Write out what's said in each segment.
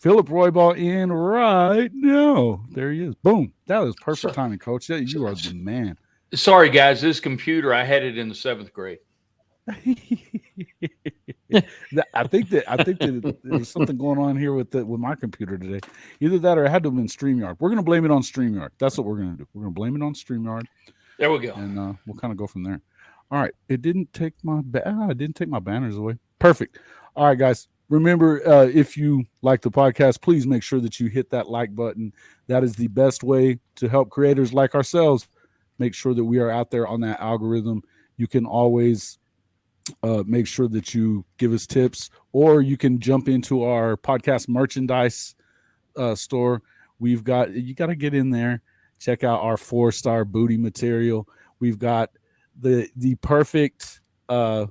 Phillip Roybal in right now. There he is. Boom. That was perfect timing, Coach. You are the man. Sorry, guys. This computer, I had it in the 7th grade. I think that there's something going on here with my computer today. Either that or it had to have been StreamYard. We're gonna blame it on StreamYard. That's what we're gonna do. We're gonna blame it on StreamYard. There we go. And we'll kind of go from there. All right. It didn't take my banners away. Perfect. All right, guys. Remember, if you like the podcast, please make sure that you hit that like button. That is the best way to help creators like ourselves make sure that we are out there on that algorithm. You can always make sure that you give us tips, or you can jump into our podcast merchandise store. You got to get in there, check out our 4-star booty material. We've got the perfect, to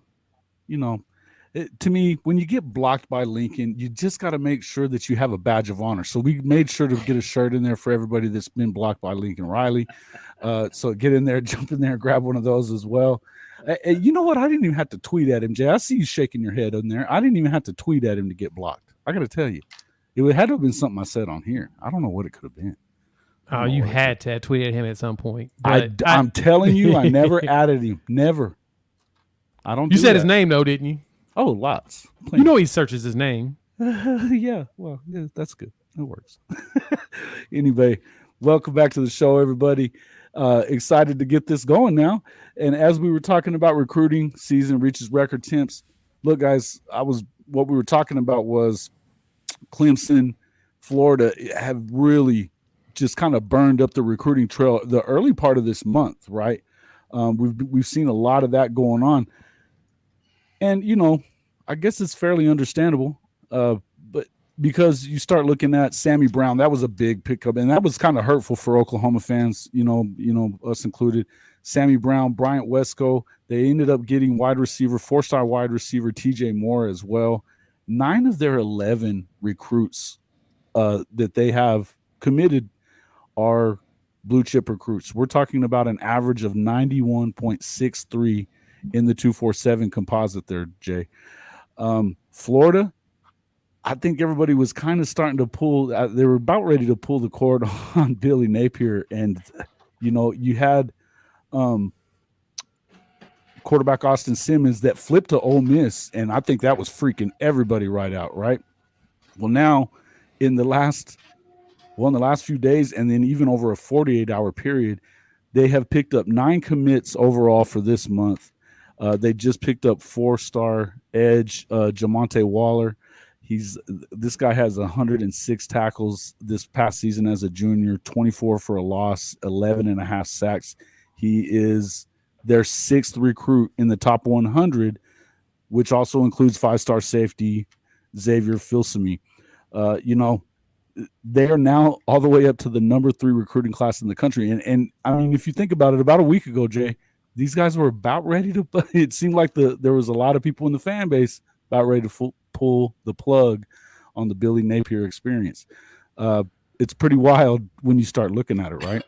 me, when you get blocked by Lincoln, you just got to make sure that you have a badge of honor. So we made sure to get a shirt in there for everybody that's been blocked by Lincoln Riley. So get in there, jump in there, grab one of those as well. You know what? I didn't even have to tweet at him, Jay. I see you shaking your head in there. I didn't even have to tweet at him to get blocked. I got to tell you, it had to have been something I said on here. I don't know what it could have been. Oh, you had to tweet at him at some point. I'm telling you, I never added him. Never. I don't. You said his name though, didn't you? Oh, lots. Plenty. You know he searches his name. Yeah. Well, yeah, that's good. That works. Anyway, welcome back to the show, everybody. Excited to get this going now. And as we were talking about recruiting, season reaches record temps. Look, guys, what we were talking about was Clemson, Florida have really just kind of burned up the recruiting trail the early part of this month, right? We've seen a lot of that going on. And, I guess it's fairly understandable. But because you start looking at Sammy Brown, that was a big pickup, and that was kind of hurtful for Oklahoma fans, us included. Sammy Brown, Bryant Wesco, they ended up getting 4-star wide receiver TJ Moore as well. 9 of their 11 recruits that they have committed are blue chip recruits. We're talking about an average of 91.63 in the 247 composite there, Jay. Florida, I think everybody was kind of starting to pull. They were about ready to pull the cord on Billy Napier, and you had quarterback Austin Simmons that flipped to Ole Miss, and I think that was freaking everybody right out. Right. Well, now in the last few days, and then even over a 48-hour period, they have picked up 9 commits overall for this month. They just picked up 4-star edge Jamonte Waller. This guy has 106 tackles this past season as a junior, 24 for a loss, 11.5 sacks. He is their 6th recruit in the top 100, which also includes 5-star safety Xavier Filsaime. They are now all the way up to the number 3 recruiting class in the country. And I mean, if you think about it, about a week ago, Jay, these guys were about ready to. It seemed like there was a lot of people in the fan base about ready to pull the plug on the Billy Napier experience. It's pretty wild when you start looking at it, right?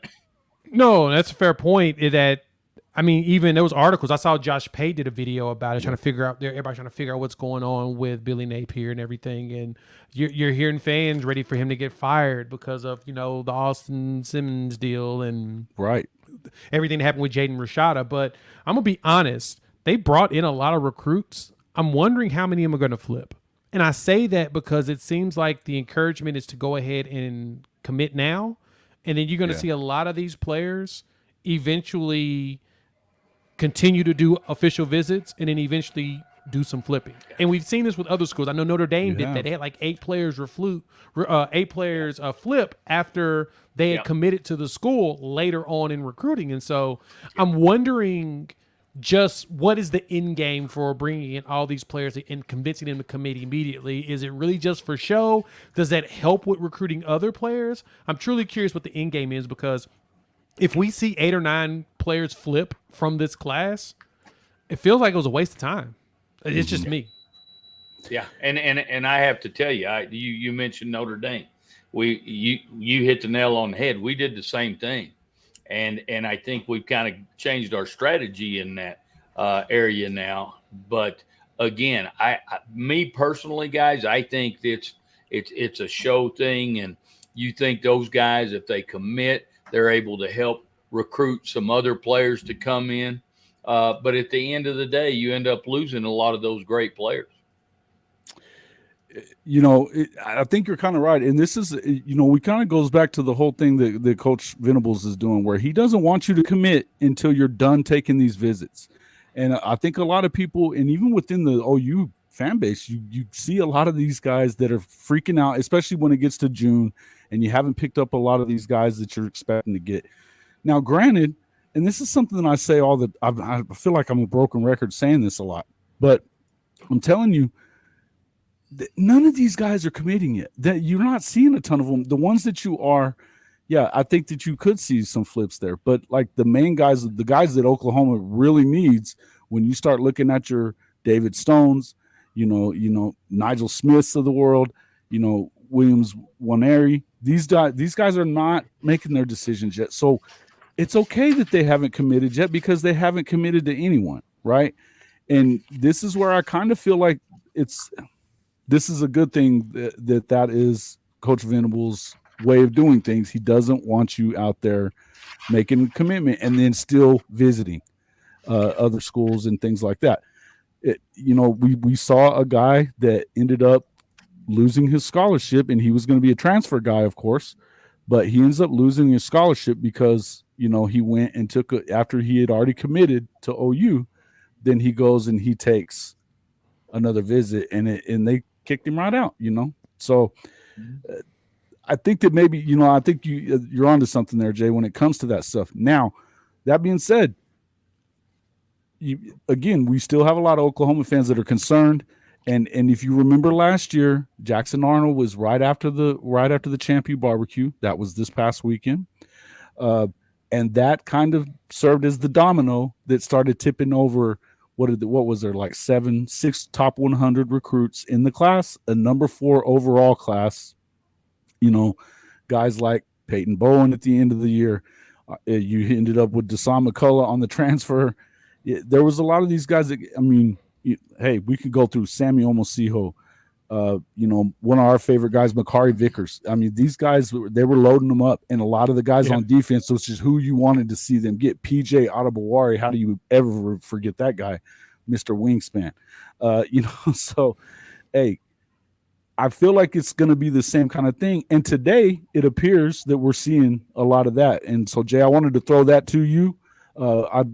No, that's a fair point. Even those articles, I saw Josh Pate did a video about it, everybody trying to figure out what's going on with Billy Napier and everything. And you're hearing fans ready for him to get fired because of, the Austin Simmons deal and right. Everything that happened with Jaden Rashada. But I'm going to be honest, they brought in a lot of recruits. I'm wondering how many of them are going to flip. And I say that because it seems like the encouragement is to go ahead and commit now. And then you're going to see a lot of these players eventually continue to do official visits and then eventually do some flipping. And we've seen this with other schools. I know Notre Dame did that. They had like 8 players flip after they had committed to the school later on in recruiting. And so I'm wondering just what is the end game for bringing in all these players and convincing them to commit immediately? Is it really just for show? Does that help with recruiting other players? I'm truly curious what the end game is, because if we see 8 or 9 players flip from this class, it feels like it was a waste of time. It's just me. Yeah, and I have to tell you, you mentioned Notre Dame. You hit the nail on the head. We did the same thing, and I think we've kind of changed our strategy in that area now. But again, me personally, guys, I think It's a show thing, and you think those guys, if they commit, they're able to help recruit some other players to come in. But at the end of the day, you end up losing a lot of those great players. I think you're kind of right. And this is, we kind of goes back to the whole thing that Coach Venables is doing, where he doesn't want you to commit until you're done taking these visits. And I think a lot of people, and even within the OU fan base, you see a lot of these guys that are freaking out, especially when it gets to June and you haven't picked up a lot of these guys that you're expecting to get. Now, granted, and this is something that I say I feel like I'm a broken record saying this a lot, but I'm telling you, none of these guys are committing yet. That you're not seeing a ton of them. The ones that you are, I think that you could see some flips there. But like the main guys, the guys that Oklahoma really needs, when you start looking at your David Stones, Nigel Smiths of the world, Williams Waneri, these guys are not making their decisions yet. So it's okay that they haven't committed yet, because they haven't committed to anyone, right? And this is where I kind of feel like this is a good thing that is Coach Venables' way of doing things. He doesn't want you out there making a commitment and then still visiting other schools and things like that. We saw a guy that ended up losing his scholarship, and he was going to be a transfer guy, of course, but he ends up losing his scholarship because, he went and took after he had already committed to OU, then he goes and he takes another visit, and they kicked him right out, So I think that maybe, I think you're onto something there, Jay, when it comes to that stuff. Now, that being said, again, we still have a lot of Oklahoma fans that are concerned. And if you remember last year, Jackson Arnold was right after the Champion Barbecue. That was this past weekend. And that kind of served as the domino that started tipping over. What was there, like 6 top 100 recruits in the class, a number 4 overall class, guys like Peyton Bowen at the end of the year. You ended up with Deshaun McCullough on the transfer. There was a lot of these guys that, hey, we could go through Sammy Omosiho, one of our favorite guys, Makari Vickers. These guys, they were loading them up, and a lot of the guys on defense, which is who you wanted to see them get. PJ Adebawari, how do you ever forget that guy, Mr. Wingspan? So, hey, I feel like it's going to be the same kind of thing. And today, it appears that we're seeing a lot of that. And so, Jay, I wanted to throw that to you.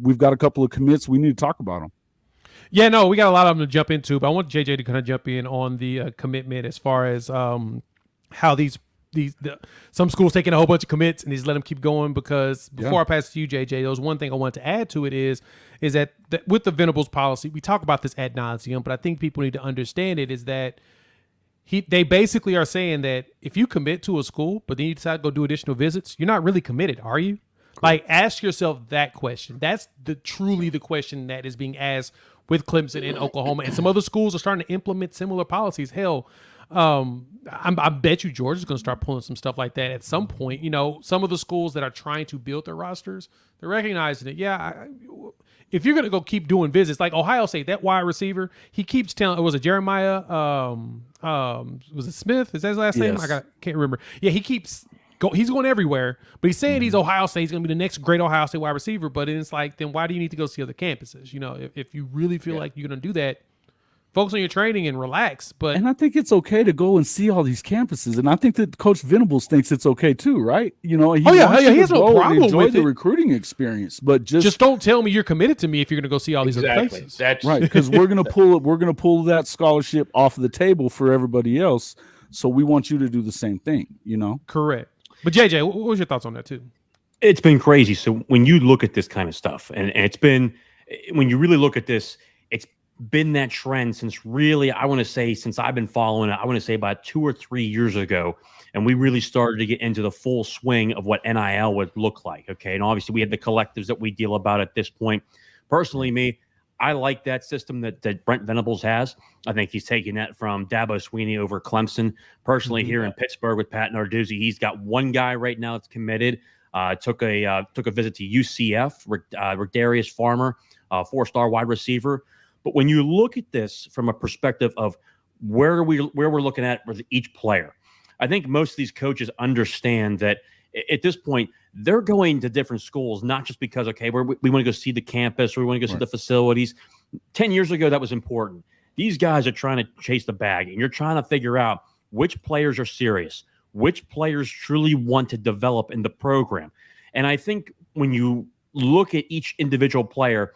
We've got a couple of commits. We need to talk about them. Yeah, no, we got a lot of them to jump into, but I want JJ to kind of jump in on the commitment as far as how some schools taking a whole bunch of commits and just let them keep going. Because before I pass to you, JJ, there was one thing I wanted to add to it is that with the Venables policy, we talk about this ad nauseum, but I think people need to understand it is that they basically are saying that if you commit to a school, but then you decide to go do additional visits, you're not really committed, are you? Cool. Like, ask yourself that question. That's truly the question that is being asked with Clemson in Oklahoma, and some other schools are starting to implement similar policies. Hell, I bet you Georgia's going to start pulling some stuff like that at some point. Some of the schools that are trying to build their rosters, they're recognizing it. Yeah, if you're going to go keep doing visits, like Ohio State, that wide receiver, he keeps telling, was it Jeremiah? Was it Smith? Is that his last name? Can't remember. Yeah, he keeps he's going everywhere, but he's saying he's Ohio State. He's going to be the next great Ohio State wide receiver. But it's like, then why do you need to go see other campuses? If you really feel like you're going to do that, focus on your training and relax. And I think it's okay to go and see all these campuses. And I think that Coach Venables thinks it's okay too, right? He has no problem enjoy with the it. Recruiting experience, but just don't tell me you're committed to me if you're going to go see all these other places. That's right, because we're going to pull that scholarship off the table for everybody else. So we want you to do the same thing. Correct. But JJ, what was your thoughts on that too? It's been crazy. So when you look at this kind of stuff, and it's been, when you really look at this, it's been that trend since really, I want to say, since I've been following it, I want to say about 2 or 3 years ago. And we really started to get into the full swing of what NIL would look like. Okay. And obviously we had the collectives that we deal about at this point. Personally, I like that system that Brent Venables has. I think he's taking that from Dabo Swinney over Clemson. Personally, here in Pittsburgh with Pat Narduzzi, he's got one guy right now that's committed. Took a visit to UCF, Darius Farmer, 4-star wide receiver. But when you look at this from a perspective of where we're looking at with each player. I think most of these coaches understand that at this point they're going to different schools, not just because, okay, we want to go see the campus or we want to go see the facilities. 10 years ago, that was important. These guys are trying to chase the bag, and you're trying to figure out which players are serious, which players truly want to develop in the program. And I think when you look at each individual player,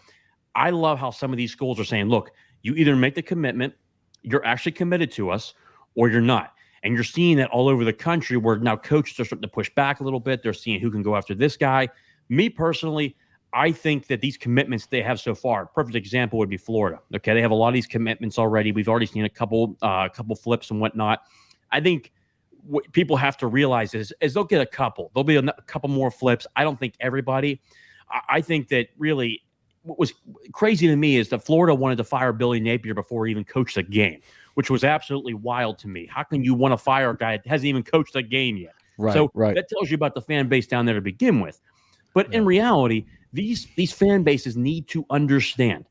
I love how some of these schools are saying, look, you either make the commitment, you're actually committed to us, or you're not. And you're seeing that all over the country where now coaches are starting to push back a little bit. They're seeing who can go after this guy. Me personally, I think that these commitments they have so far, perfect example would be Florida. Okay, they have a lot of these commitments already. We've already seen a couple flips and whatnot. I think what people have to realize is they'll get a couple. There'll be a couple more flips. I don't think everybody. I think that really what was crazy to me is that Florida wanted to fire Billy Napier before he even coached a game, which was absolutely wild to me. How can you want to fire a guy that hasn't even coached a game yet? Right, so right. That tells you about the fan base down there to begin with. But in reality, these fan bases need to understand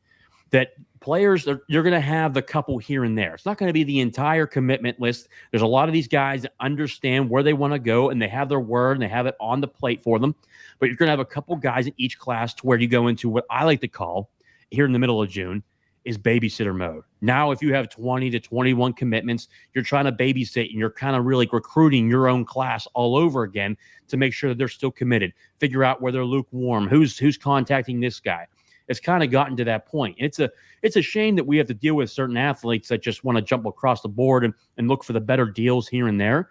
that players, you're going to have the couple here and there. It's not going to be the entire commitment list. There's a lot of these guys that understand where they want to go, and they have their word, and they have it on the plate for them. But you're going to have a couple guys in each class to where you go into what I like to call, here in the middle of June, is babysitter mode. Now, if you have 20 to 21 commitments, you're trying to babysit, and you're kind of really recruiting your own class all over again to make sure that they're still committed. Figure out where they're lukewarm, who's contacting this guy. It's kind of gotten to that point. And it's a shame that we have to deal with certain athletes that just want to jump across the board and look for the better deals here and there.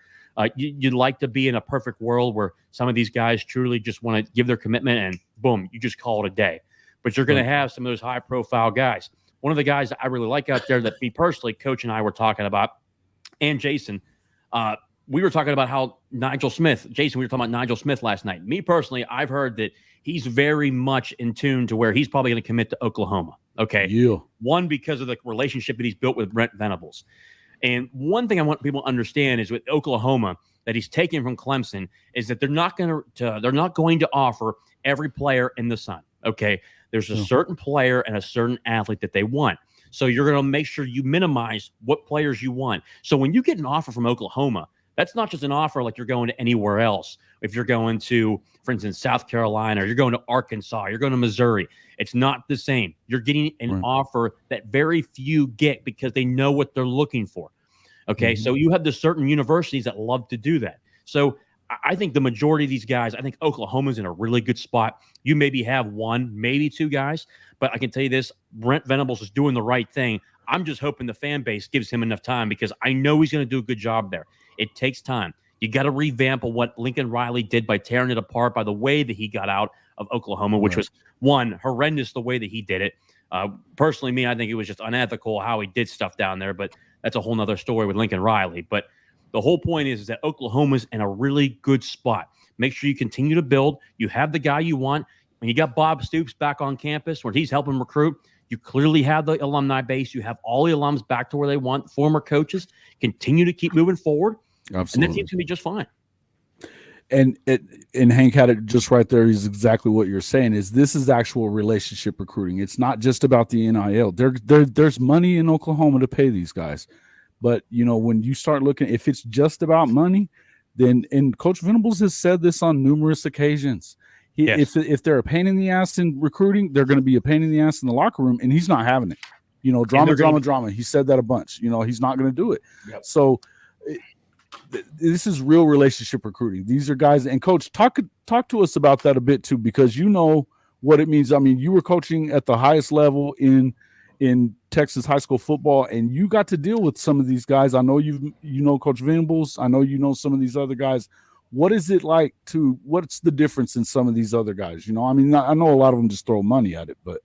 You'd like to be in a perfect world where some of these guys truly just want to give their commitment and boom, you just call it a day. But you're going to have some of those high-profile guys. One of the guys that I really like out there that me personally, Coach and I were talking about, and Jason, we were talking about how we were talking about Nigel Smith last night. Me personally, I've heard that he's very much in tune to where he's probably going to commit to Oklahoma. Okay. Yeah. One, because of the relationship that he's built with Brent Venables. And one thing I want people to understand is with Oklahoma that he's taken from Clemson is that they're not going to offer every player in the sun. Okay. There's a certain player and a certain athlete that they want. So you're going to make sure you minimize what players you want. So when you get an offer from Oklahoma, that's not just an offer like you're going to anywhere else. If you're going to, for instance, South Carolina, or you're going to Arkansas, you're going to Missouri, it's not the same. You're getting an offer that very few get because they know what they're looking for. Okay, so you have the certain universities that love to do that. So I think the majority of these guys, I think Oklahoma's in a really good spot. You maybe have one, maybe two guys, but I can tell you this, Brent Venables is doing the right thing. I'm just hoping the fan base gives him enough time because I know he's going to do a good job there. It takes time. You got to revamp what Lincoln Riley did by tearing it apart by the way that he got out of Oklahoma, which was, one, horrendous the way that he did it. Personally, I think it was just unethical how he did stuff down there, but that's a whole nother story with Lincoln Riley. But the whole point is that Oklahoma's in a really good spot. Make sure you continue to build. You have the guy you want. When you got Bob Stoops back on campus where he's helping recruit, you clearly have the alumni base. You have all the alums back to where they want, former coaches. Continue to keep moving forward. Absolutely. And that team's going to be just fine. And Hank had it just right there. Is exactly what you're saying. Is this is actual relationship recruiting. It's not just about the NIL. There's money in Oklahoma to pay these guys, but when you start looking, if it's just about money, then and Coach Venables has said this on numerous occasions. If they're a pain in the ass in recruiting, they're going to be a pain in the ass in the locker room, and he's not having it. Drama. He said that a bunch. He's not going to do it. Yep. So. This is real relationship recruiting. These are guys, and Coach, talk to us about that a bit too, because you know what it means. I mean, you were coaching at the highest level in Texas high school football, and you got to deal with some of these guys. I know you know Coach Venables. I know you know some of these other guys. What is it like what's the difference in some of these other guys? I mean, I know a lot of them just throw money at it, but.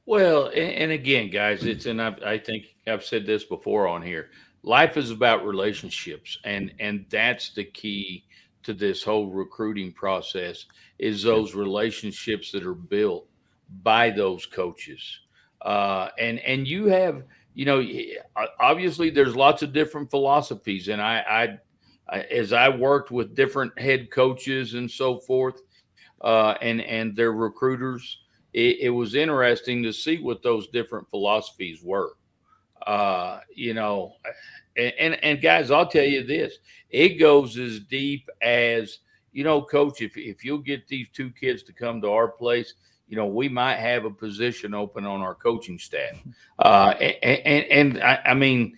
Well, and again, guys, I think I've said this before on here. Life is about relationships, and that's the key to this whole recruiting process is those relationships that are built by those coaches. And you have, obviously there's lots of different philosophies, and I as I worked with different head coaches and so forth, and their recruiters, it was interesting to see what those different philosophies were. You know, and guys, I'll tell you this: it goes as deep as, you know, Coach. If you'll get these two kids to come to our place, you know, we might have a position open on our coaching staff. I mean,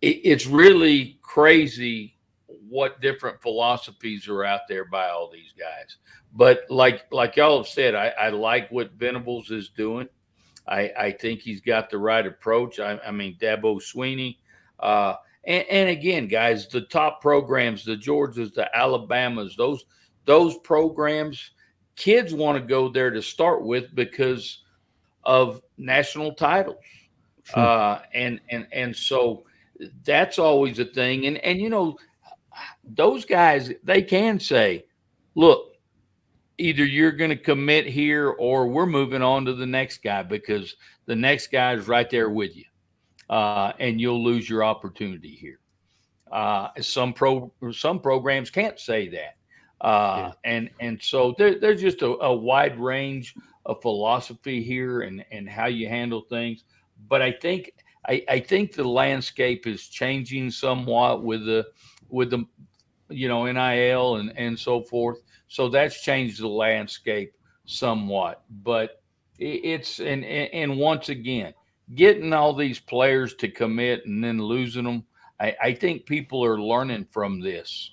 it's really crazy what different philosophies are out there by all these guys. But like y'all have said, I like what Venables is doing. I think he's got the right approach. I mean, Dabo, Swinney. And again, guys, the top programs, the Georgias, the Alabamas, those programs, kids want to go there to start with because of national titles. Sure. And so that's always a thing. And you know, those guys, they can say, look, either you're going to commit here or we're moving on to the next guy, because the next guy is right there with you. And you'll lose your opportunity here. Some programs can't say that. And so there's just a wide range of philosophy here and how you handle things. But I think the landscape is changing somewhat with the you know, NIL and so forth. So that's changed the landscape somewhat. But it's and once again, getting all these players to commit and then losing them, I think people are learning from this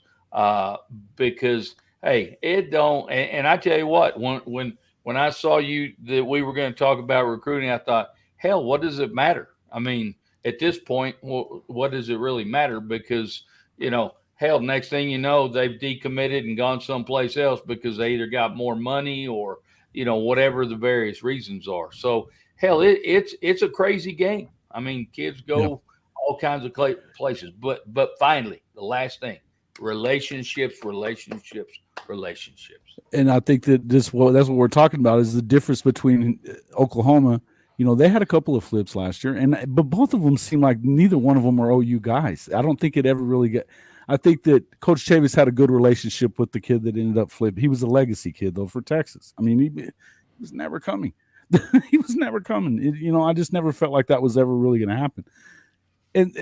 because, hey, it don't. And I tell you what, when I saw that we were going to talk about recruiting, I thought, hell, what does it matter? I mean, at this point, what does it really matter? Because, you know, hell, next thing you know, they've decommitted and gone someplace else because they either got more money or, you know, whatever the various reasons are. So, hell, it's a crazy game. I mean, kids go all kinds of places. But finally, the last thing, relationships. And I think that that's what we're talking about is the difference between Oklahoma. You know, they had a couple of flips last year, but both of them seem like neither one of them are OU guys. I don't think it ever really got. I think that Coach Chavis had a good relationship with the kid that ended up flipping. He was a legacy kid, though, for Texas. I mean, he was never coming. He was never coming. You know, I just never felt like that was ever really going to happen. And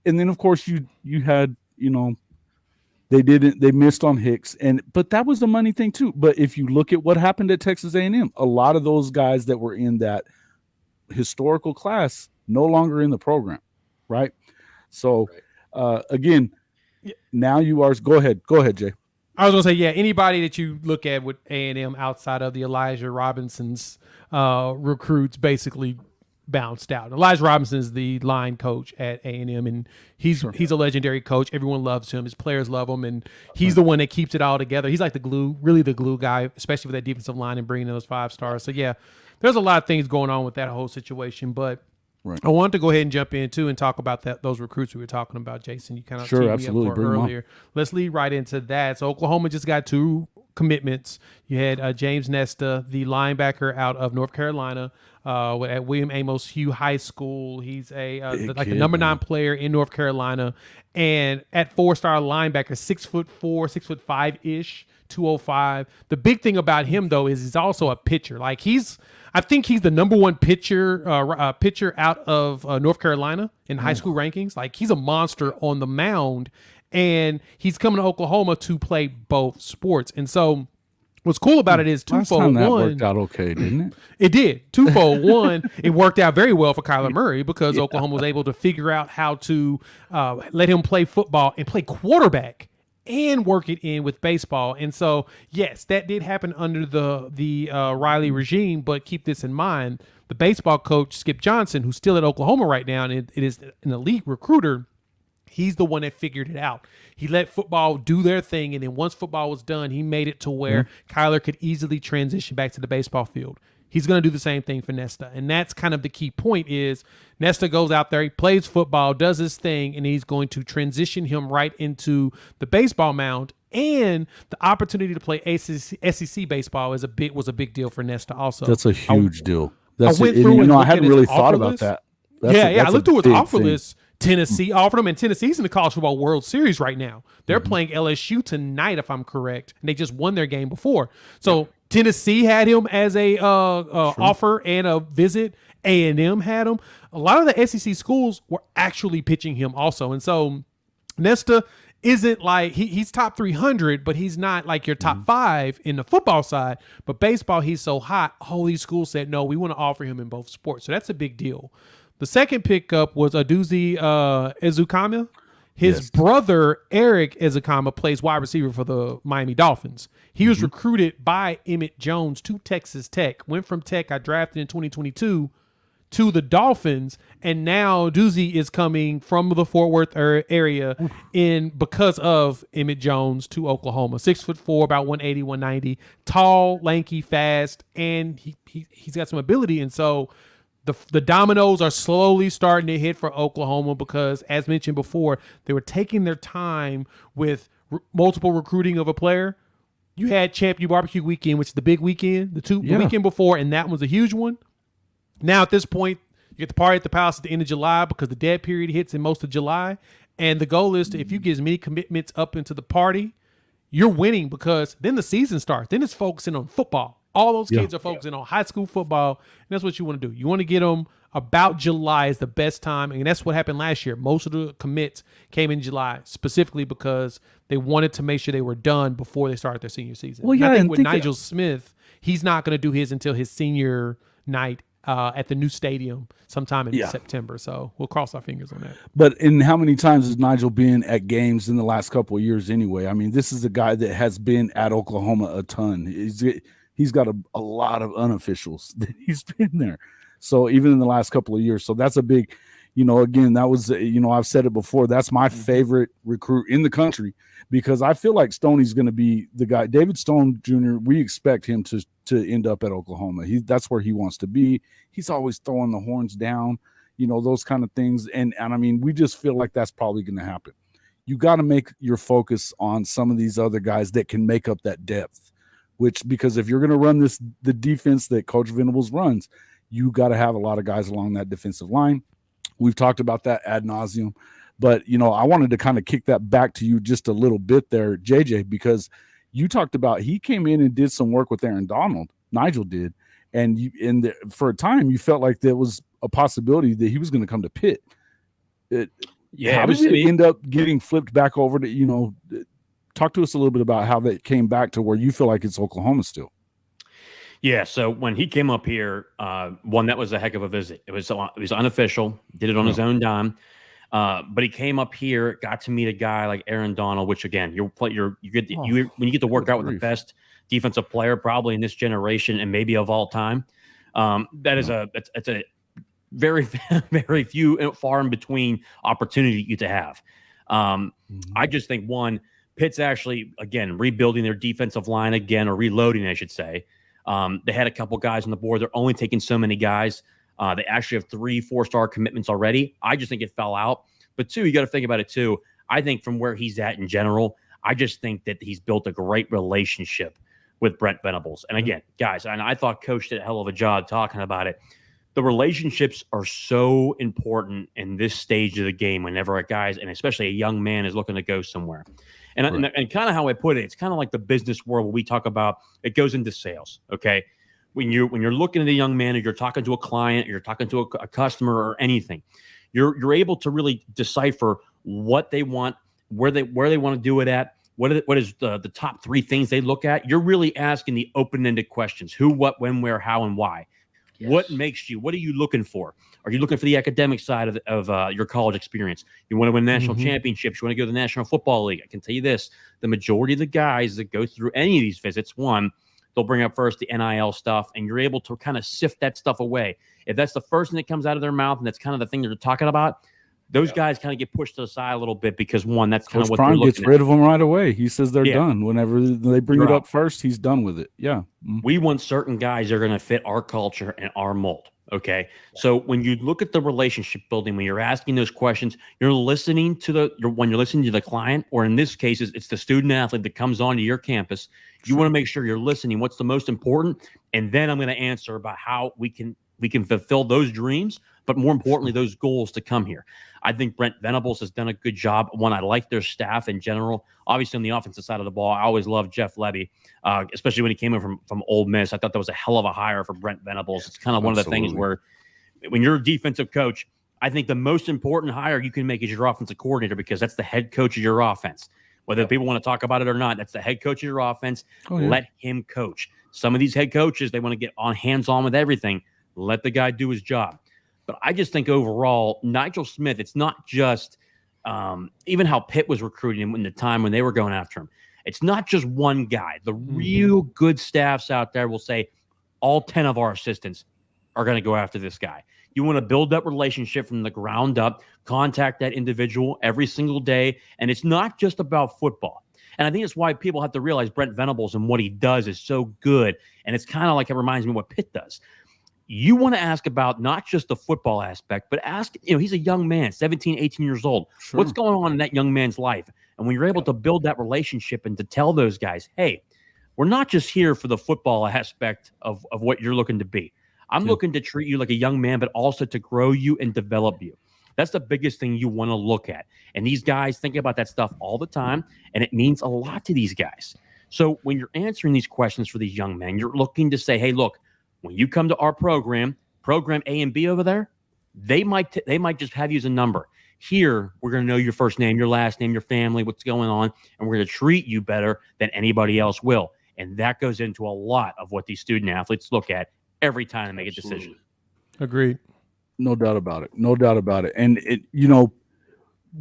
then, of course, you had, you know, they missed on Hicks, but that was the money thing too. But if you look at what happened at Texas A&M, a lot of those guys that were in that historical class no longer in the program, right? So, again, now you are. Go ahead, Jay. I was gonna say, anybody that you look at with A&M outside of the Elijah Robinson's recruits basically bounced out. Elijah Robinson is the line coach at A&M, and he's a legendary coach. Everyone loves him. His players love him, and he's the one that keeps it all together. He's like the glue guy, especially with that defensive line and bringing in those 5 stars. So there's a lot of things going on with that whole situation, but. Right. I wanted to go ahead and jump in too and talk about those recruits we were talking about, Jason. You kind of teed me up for earlier. Let's lead right into that. So Oklahoma just got 2 commitments. You had James Nesta, the linebacker out of North Carolina, at William Amos Hugh High School. He's the number 9 player in North Carolina, and at 4-star linebacker, 6'4", 6'5" ish. 205. The big thing about him though is he's also a pitcher. Like I think he's the number 1 pitcher out of North Carolina in high school rankings. Like he's a monster on the mound, and he's coming to Oklahoma to play both sports. And so what's cool about it is twofold. That worked out okay, didn't it? It did. Twofold. One, it worked out very well for Kyler Murray because Oklahoma was able to figure out how to let him play football and play quarterback and work it in with baseball. And so, yes, that did happen under the Riley regime, but keep this in mind. The baseball coach, Skip Johnson, who's still at Oklahoma right now, and it is an elite recruiter, he's the one that figured it out. He let football do their thing, and then once football was done, he made it to where Kyler could easily transition back to the baseball field. He's going to do the same thing for Nesta. And that's kind of the key point is Nesta goes out there, he plays football, does his thing, and he's going to transition him right into the baseball mound. And the opportunity to play SEC baseball was a big deal for Nesta also. That's a huge deal. I hadn't really thought about that. I looked through his offer list. Tennessee offered him, and Tennessee's in the College Football World Series right now. They're playing LSU tonight, if I'm correct, and they just won their game before. So Tennessee had him as a offer and a visit, A&M had him. A lot of the SEC schools were actually pitching him also. And so Nesta isn't like he's top 300, but he's not like your top 5 in the football side. But baseball, he's so hot. All these schools said, no, we want to offer him in both sports. So that's a big deal. The second pickup was Aduzi Ezukama. His brother, Eric Ezukama, plays wide receiver for the Miami Dolphins. He was recruited by Emmett Jones to Texas Tech. Went from Tech, got drafted in 2022 to the Dolphins, and now Doozy is coming from the Fort Worth area because of Emmett Jones to Oklahoma. 6'4", about 180, 190, tall, lanky, fast, and he's got some ability. And so the dominoes are slowly starting to hit for Oklahoma because, as mentioned before, they were taking their time with multiple recruiting of a player. You had Champion Barbecue Weekend, which is the big weekend, the weekend before, and that was a huge one. Now, at this point, you get the party at the Palace at the end of July because the dead period hits in most of July. And the goal is if you get as many commitments up into the party, you're winning because then the season starts. Then it's focusing on football. All those kids are focusing on high school football, and that's what you want to do. You want to get them about July is the best time, and that's what happened last year. Most of the commits came in July, specifically because they wanted to make sure they were done before they started their senior season. Well, yeah, I think with Nigel Smith, he's not going to do his until his senior night at the new stadium sometime in September. So we'll cross our fingers on that. But in how many times has Nigel been at games in the last couple of years anyway? I mean, this is a guy that has been at Oklahoma a ton. He's got a lot of unofficials that he's been there. So even in the last couple of years. So that's a big, again, that was, I've said it before. That's my favorite recruit in the country because I feel like Stoney's going to be the guy. David Stone Jr., we expect him to end up at Oklahoma. That's where he wants to be. He's always throwing the horns down, those kind of things. And I mean, we just feel like that's probably going to happen. You got to make your focus on some of these other guys that can make up that depth. Because if you're going to run the defense that Coach Venables runs, you got to have a lot of guys along that defensive line. We've talked about that ad nauseum, but I wanted to kind of kick that back to you just a little bit there, JJ, because you talked about he came in and did some work with Aaron Donald. Nigel did, and for a time you felt like there was a possibility that he was going to come to Pitt. How did it end up getting flipped back over to talk to us a little bit about how that came back to where you feel like it's Oklahoma still. Yeah, so when he came up here, one, that was a heck of a visit. It was unofficial, did it on his own dime, but he came up here, got to meet a guy like Aaron Donald, which again, when you get to work out with the best defensive player probably in this generation and maybe of all time, it's a very very few far in between opportunity you to have. I just think one. Pitt's actually, again, rebuilding their defensive line again, or reloading, I should say. They had a couple guys on the board. They're only taking so many guys. They actually have 3 4-star commitments already. I just think it fell out. But 2, you got to think about it too. I think from where he's at in general, I just think that he's built a great relationship with Brent Venables. And again, guys, and I thought Coach did a hell of a job talking about it. The relationships are so important in this stage of the game whenever a guy's, and especially a young man, is looking to go somewhere. And kind of how I put it, it's kind of like the business world where we talk about it goes into sales. Okay, when you're looking at a young man, or you're talking to a client, or you're talking to a customer, or anything, you're able to really decipher what they want, where they want to do it at, what is the top 3 things they look at. You're really asking the open-ended questions: who, what, when, where, how, and why. Yes. What makes you? What are you looking for? Are you looking for the academic side of your college experience? You want to win national championships. You want to go to the National Football League. I can tell you this: the majority of the guys that go through any of these visits, one, they'll bring up first the NIL stuff, and you're able to kind of sift that stuff away. If that's the first thing that comes out of their mouth, and that's kind of the thing they're talking about, those guys kind of get pushed to the side a little bit because, one, that's kind of what they're looking at. Gets rid of them right away. He says they're done. Whenever they bring it up first, he's done with it. Yeah. We want certain guys that are going to fit our culture and our mold. Okay. So when you look at the relationship building, when you're asking those questions, you're listening to when you're listening to the client, or in this case, it's the student athlete that comes onto your campus. You want to make sure you're listening. What's the most important? And then I'm going to answer about how we can fulfill those dreams, but more importantly, those goals to come here. I think Brent Venables has done a good job. One, I like their staff in general. Obviously, on the offensive side of the ball, I always loved Jeff Levy, especially when he came in from Ole Miss. I thought that was a hell of a hire for Brent Venables. It's kind of one of the things where when you're a defensive coach, I think the most important hire you can make is your offensive coordinator, because that's the head coach of your offense. Whether people want to talk about it or not, that's the head coach of your offense. Let him coach. Some of these head coaches, they want to get on hands-on with everything. Let the guy do his job. But I just think overall, Nigel Smith, it's not just even how Pitt was recruiting him in the time when they were going after him. It's not just one guy. The real good staffs out there will say, all 10 of our assistants are going to go after this guy. You want to build that relationship from the ground up, contact that individual every single day. And it's not just about football. And I think it's why people have to realize Brent Venables and what he does is so good. And it's kind of like, it reminds me of what Pitt does. You want to ask about not just the football aspect, but ask, he's a young man, 17, 18 years old. Sure. What's going on in that young man's life? And when you're able to build that relationship and to tell those guys, hey, we're not just here for the football aspect of what you're looking to be. I'm looking to treat you like a young man, but also to grow you and develop you. That's the biggest thing you want to look at. And these guys think about that stuff all the time, and it means a lot to these guys. So when you're answering these questions for these young men, you're looking to say, hey, look, when you come to our program A and B over there, they might just have you as a number. Here, we're going to know your first name, your last name, your family, what's going on, and we're going to treat you better than anybody else will. And that goes into a lot of what these student athletes look at every time they make a decision. Agreed. No doubt about it. No doubt about it. And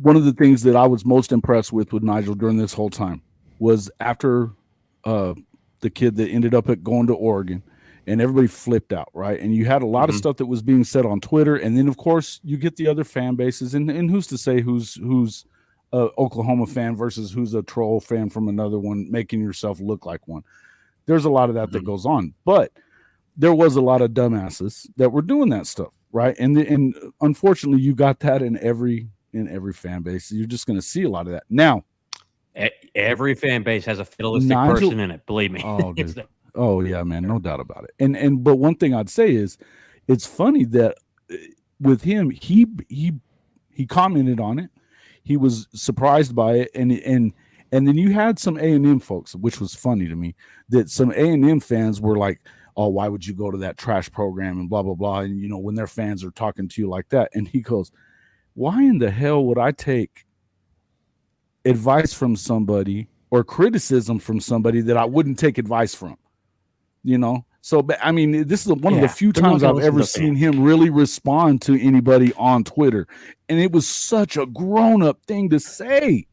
one of the things that I was most impressed with Nigel during this whole time was after the kid that ended up going to Oregon, and everybody flipped out, right? And you had a lot of stuff that was being said on Twitter, and then of course you get the other fan bases, and who's to say who's a Oklahoma fan versus who's a troll fan from another one, making yourself look like one. There's a lot of that that goes on, but there was a lot of dumbasses that were doing that stuff, right? And unfortunately, you got that in every fan base. You're just going to see a lot of that now. Every fan base has a fatalistic person in it. Believe me. Oh, dude. Oh yeah, man, no doubt about it. But one thing I'd say is, it's funny that with him, he commented on it. He was surprised by it, and then you had some A&M folks, which was funny to me, that some A&M fans were like, oh, why would you go to that trash program and blah, blah, blah. And, when their fans are talking to you like that. And he goes, why in the hell would I take advice from somebody or criticism from somebody that I wouldn't take advice from? So, I mean, this is one of the few times I've ever seen him really respond to anybody on Twitter. And it was such a grown-up thing to say.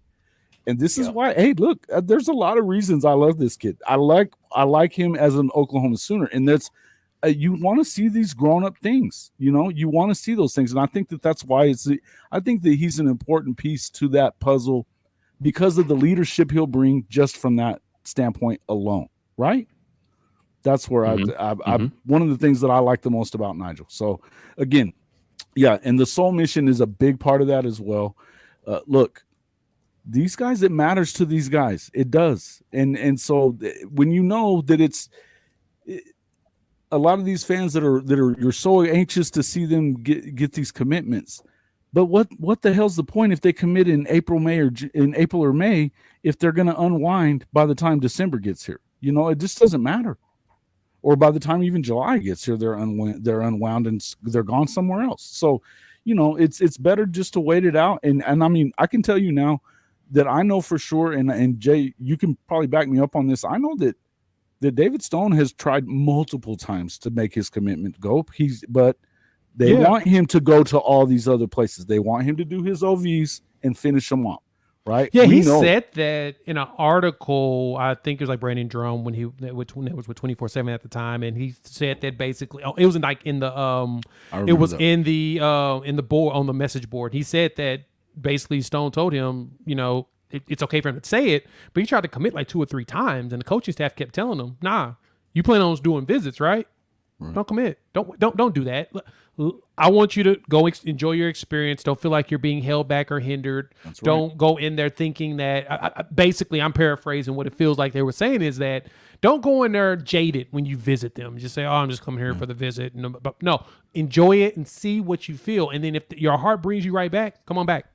And this is why, hey, look, there's a lot of reasons I love this kid. I like him as an Oklahoma Sooner. And that's, you want to see these grown-up things. You want to see those things. And I think that's why I think that he's an important piece to that puzzle because of the leadership he'll bring just from that standpoint alone, right? That's where I one of the things that I like the most about Nigel. So again, and the soul mission is a big part of that as well. Look, these guys, it matters to these guys. It does. And so when you know that a lot of these fans that are you're so anxious to see them get these commitments. But what the hell's the point if they commit in April or May if they're going to unwind by the time December gets here? It just doesn't matter. Or by the time even July gets here, they're unwound and they're gone somewhere else. So, it's better just to wait it out. And I mean, I can tell you now that I know for sure, and Jay, you can probably back me up on this. I know that David Stone has tried multiple times to make his commitment go. But they want him to go to all these other places. They want him to do his OVs and finish them off. Right. Yeah, he said that in an article. I think it was like Brandon Jerome when it was with 24/7 at the time, and he said that basically, it was like in the in the board on the message board. He said that basically Stone told him, it's okay for him to say it, but he tried to commit like 2 or 3 times, and the coaching staff kept telling him, "Nah, you plan on doing visits, right? Don't commit. Don't do that. I want you to go enjoy your experience. Don't feel like you're being held back or hindered. That's Don't right. go in there thinking that basically I'm paraphrasing what it feels like they were saying is that don't go in there jaded when you visit them. Just say, oh, I'm just coming here for the visit. No, enjoy it and see what you feel. And then if your heart brings you right back, come on back.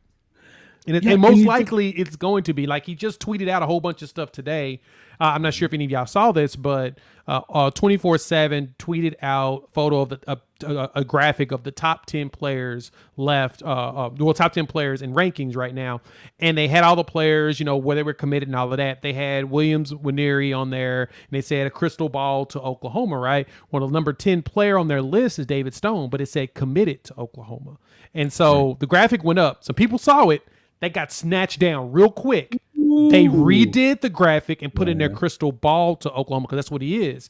And most likely it's going to be like he just tweeted out a whole bunch of stuff today. I'm not sure if any of y'all saw this, but 24/7 tweeted out photo of a graphic of the top 10 players left, top 10 players in rankings right now. And they had all the players, where they were committed and all of that. They had Williams Winery on there, and they said a crystal ball to Oklahoma, right? Well, the number 10 player on their list is David Stone, but it said committed to Oklahoma. And so the graphic went up. Some people saw it. That got snatched down real quick. They redid the graphic and put in their crystal ball to Oklahoma because that's what he is.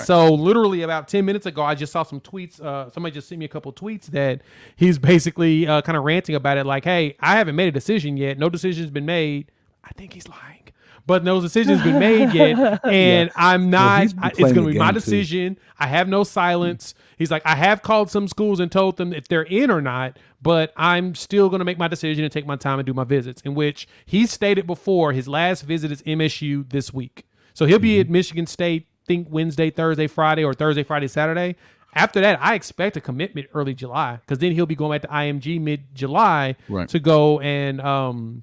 So literally about 10 minutes ago, I just saw some tweets. Somebody just sent me a couple of tweets that he's basically kind of ranting about it like, hey, I haven't made a decision yet. No decision's been made. I think he's lying. But no decision's been made yet, and I'm not. It's going to be my decision. Too. I have no silence. He's like, I have called some schools and told them if they're in or not, but I'm still going to make my decision and take my time and do my visits. In which he stated before, his last visit is MSU this week, so he'll be at Michigan State. Think Wednesday, Thursday, Friday, or Thursday, Friday, Saturday. After that, I expect a commitment early July because then he'll be going back to IMG mid-July to go and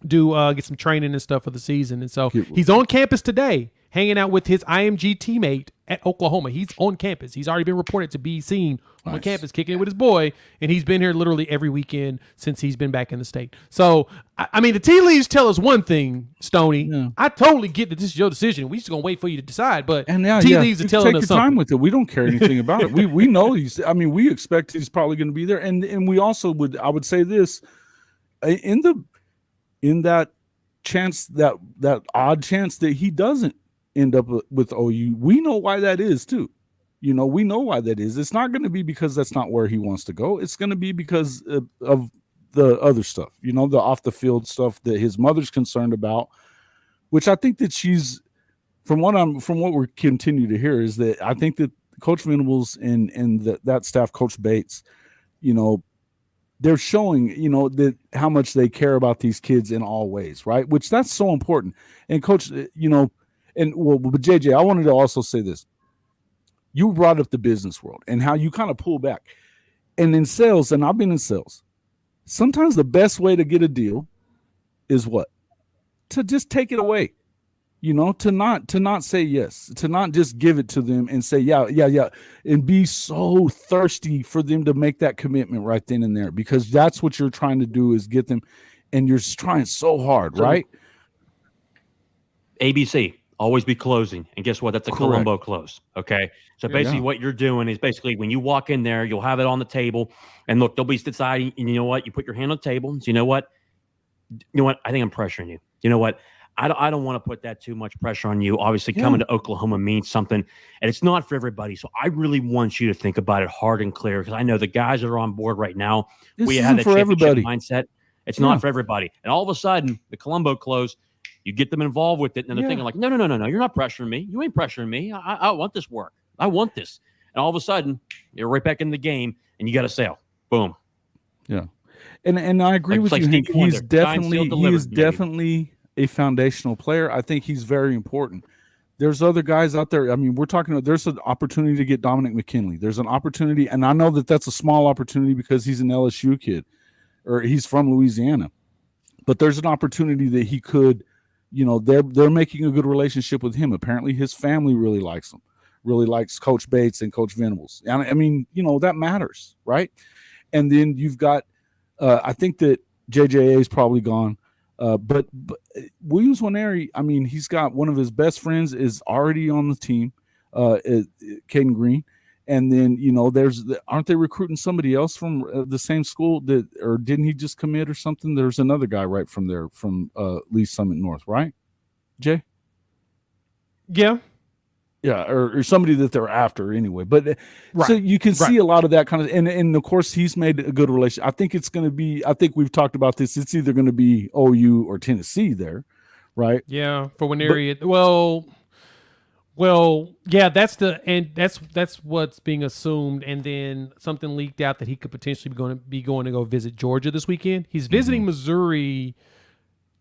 get some training and stuff for the season. And so he's on campus today hanging out with his IMG teammate at Oklahoma. He's on campus. He's already been reported to be seen on campus kicking it with his boy, and he's been here literally every weekend since he's been back in the state. So, I mean, the tea leaves tell us one thing, Stoney. Yeah. I totally get that this is your decision. We just going to wait for you to decide, but tea leaves are telling us something. Take your time with it. We don't care anything about it. We know we expect he's probably going to be there. And we also I would say this, in that chance, that odd chance that he doesn't end up with OU, we know why that is too. We know why that is. It's not going to be because that's not where he wants to go. It's going to be because of the other stuff, the off the field stuff that his mother's concerned about, which I think that she's, from what we continue to hear, is that I think that Coach Venables and that staff, Coach Bates, they're showing, that how much they care about these kids in all ways, right? Which that's so important. And Coach, but JJ, I wanted to also say this. You brought up the business world and how you kind of pull back. And in sales, and I've been in sales, sometimes the best way to get a deal is what? To just take it away. To not say yes, to not just give it to them and say, yeah, and be so thirsty for them to make that commitment right then and there, because that's what you're trying to do is get them, and you're trying so hard, right? ABC, always be closing. And guess what? That's a Colombo close. Okay. So basically what you're doing is basically when you walk in there, you'll have it on the table, and look, they'll be deciding, and you know what? You put your hand on the table and say, you know what? I think I'm pressuring you. You know what? I don't want to put that too much pressure on you. Obviously, coming to Oklahoma means something, and it's not for everybody. So I really want you to think about it hard and clear, because I know the guys that are on board right now, we have that championship mindset. It's not for everybody. And all of a sudden, the Colombo close, you get them involved with it, and they're thinking like, no, you're not pressuring me. You ain't pressuring me. I want this work. I want this. And all of a sudden, you're right back in the game, and you got a sale. Boom. Yeah. And I agree with you. He's definitely a foundational player. I think he's very important. There's other guys out there. I mean, we're talking about, there's an opportunity to get Dominic McKinley. There's an opportunity, and I know that that's a small opportunity because he's an LSU kid, or he's from Louisiana. But there's an opportunity that he could, they're making a good relationship with him. Apparently his family really likes him, really likes Coach Bates and Coach Venables. And I mean, that matters, right? And then you've got, I think that JJA is probably gone. But Williams Winery, I mean, he's got one of his best friends is already on the team, Caden Green. And then, aren't they recruiting somebody else from the same school or didn't he just commit or something? There's another guy right from there from Lee Summit North, right? Jay? Yeah. Yeah, or somebody that they're after anyway. But so you can see a lot of that kind of, and of course he's made a good relation. I think it's going to be, I think we've talked about this. It's either going to be OU or Tennessee there, right? Yeah, for Winery. Well, yeah, that's what's being assumed. And then something leaked out that he could potentially be going to go visit Georgia this weekend. He's visiting Missouri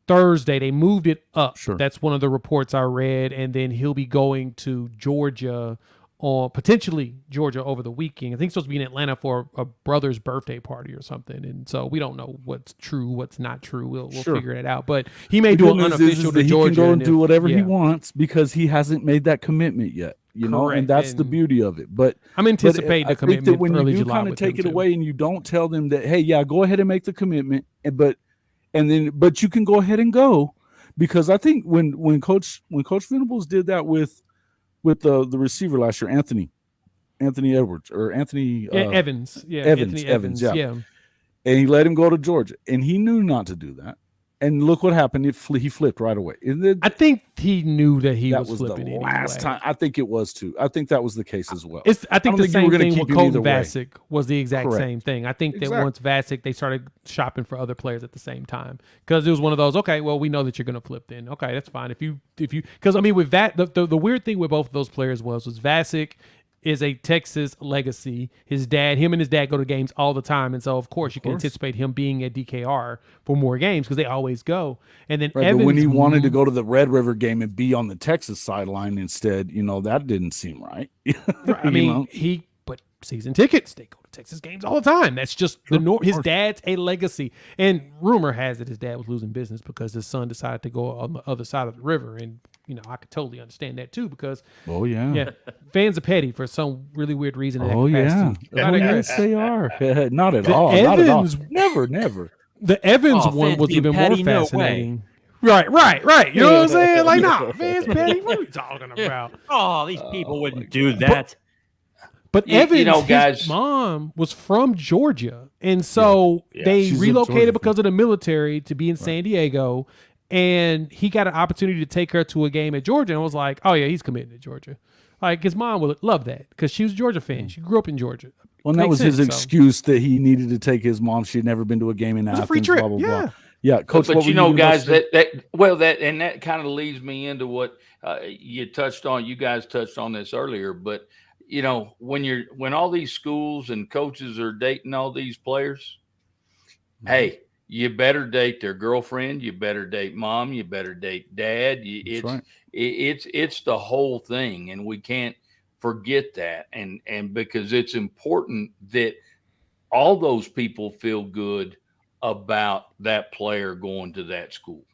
Thursday. They moved it up. Sure. That's one of the reports I read. And then he'll be going to Georgia on potentially Georgia over the weekend. I think it's supposed to be in Atlanta for a brother's birthday party or something. And so we don't know what's true, what's not true. We'll figure it out. But he may do an unofficial to Georgia. He can go and do whatever he wants because he hasn't made that commitment yet. You know, and that's the beauty of it. But I'm anticipating the commitment that when early you July kind of take it away and you don't tell them that, hey, yeah, go ahead and make the commitment, but you can go ahead and go, because I think when Coach Venables did that with the receiver last year, Anthony Edwards or Anthony Evans, Evans, yeah, and he let him go to Georgia, and he knew not to do that. And look what happened. He flipped right away. I think he knew that he was flipping the anyway. last time. I think it was too. I think that was the case as well. I think the same thing with Colton way. Vasek was the exact Correct. same thing. I think that once Vasek, they started shopping for other players at the same time, because it was one of those, okay, well, we know that you're going to flip then. Okay, that's fine. If you, because I mean, with that, the weird thing with both of those players was Vasek is a Texas legacy. Him and his dad go to games all the time. And so, of course, you can anticipate him being at DKR for more games because they always go. And then Evans, but when he wanted to go to the Red River game and be on the Texas sideline instead, that didn't seem right. I mean, but season tickets, they go to Texas games all the time. That's just his dad's a legacy. And rumor has it his dad was losing business because his son decided to go on the other side of the river. And I could totally understand that too, because fans are petty for some really weird reason. Yes, they are. Not at all. Evans, never. The Evans one was even more fascinating. Right. You know what I'm saying? Like, nah, fans petty. What are we talking about? Oh, these people wouldn't do that. But Evans, his mom was from Georgia, and so they relocated because of the military to be in San Diego. And he got an opportunity to take her to a game at Georgia, and was like, "Oh yeah, he's committed to Georgia." Like, his mom would love that because she was a Georgia fan. She grew up in Georgia. Well, that was his excuse that he needed to take his mom. She'd never been to a game in Athens. A free trip. Blah, blah, blah. Yeah, Coach. But guys, that kind of leads me into what you touched on. You guys touched on this earlier, but when all these schools and coaches are dating all these players, hey. You better date their girlfriend. You better date mom. You better date dad. It's the whole thing, and we can't forget that. And because it's important that all those people feel good about that player going to that school.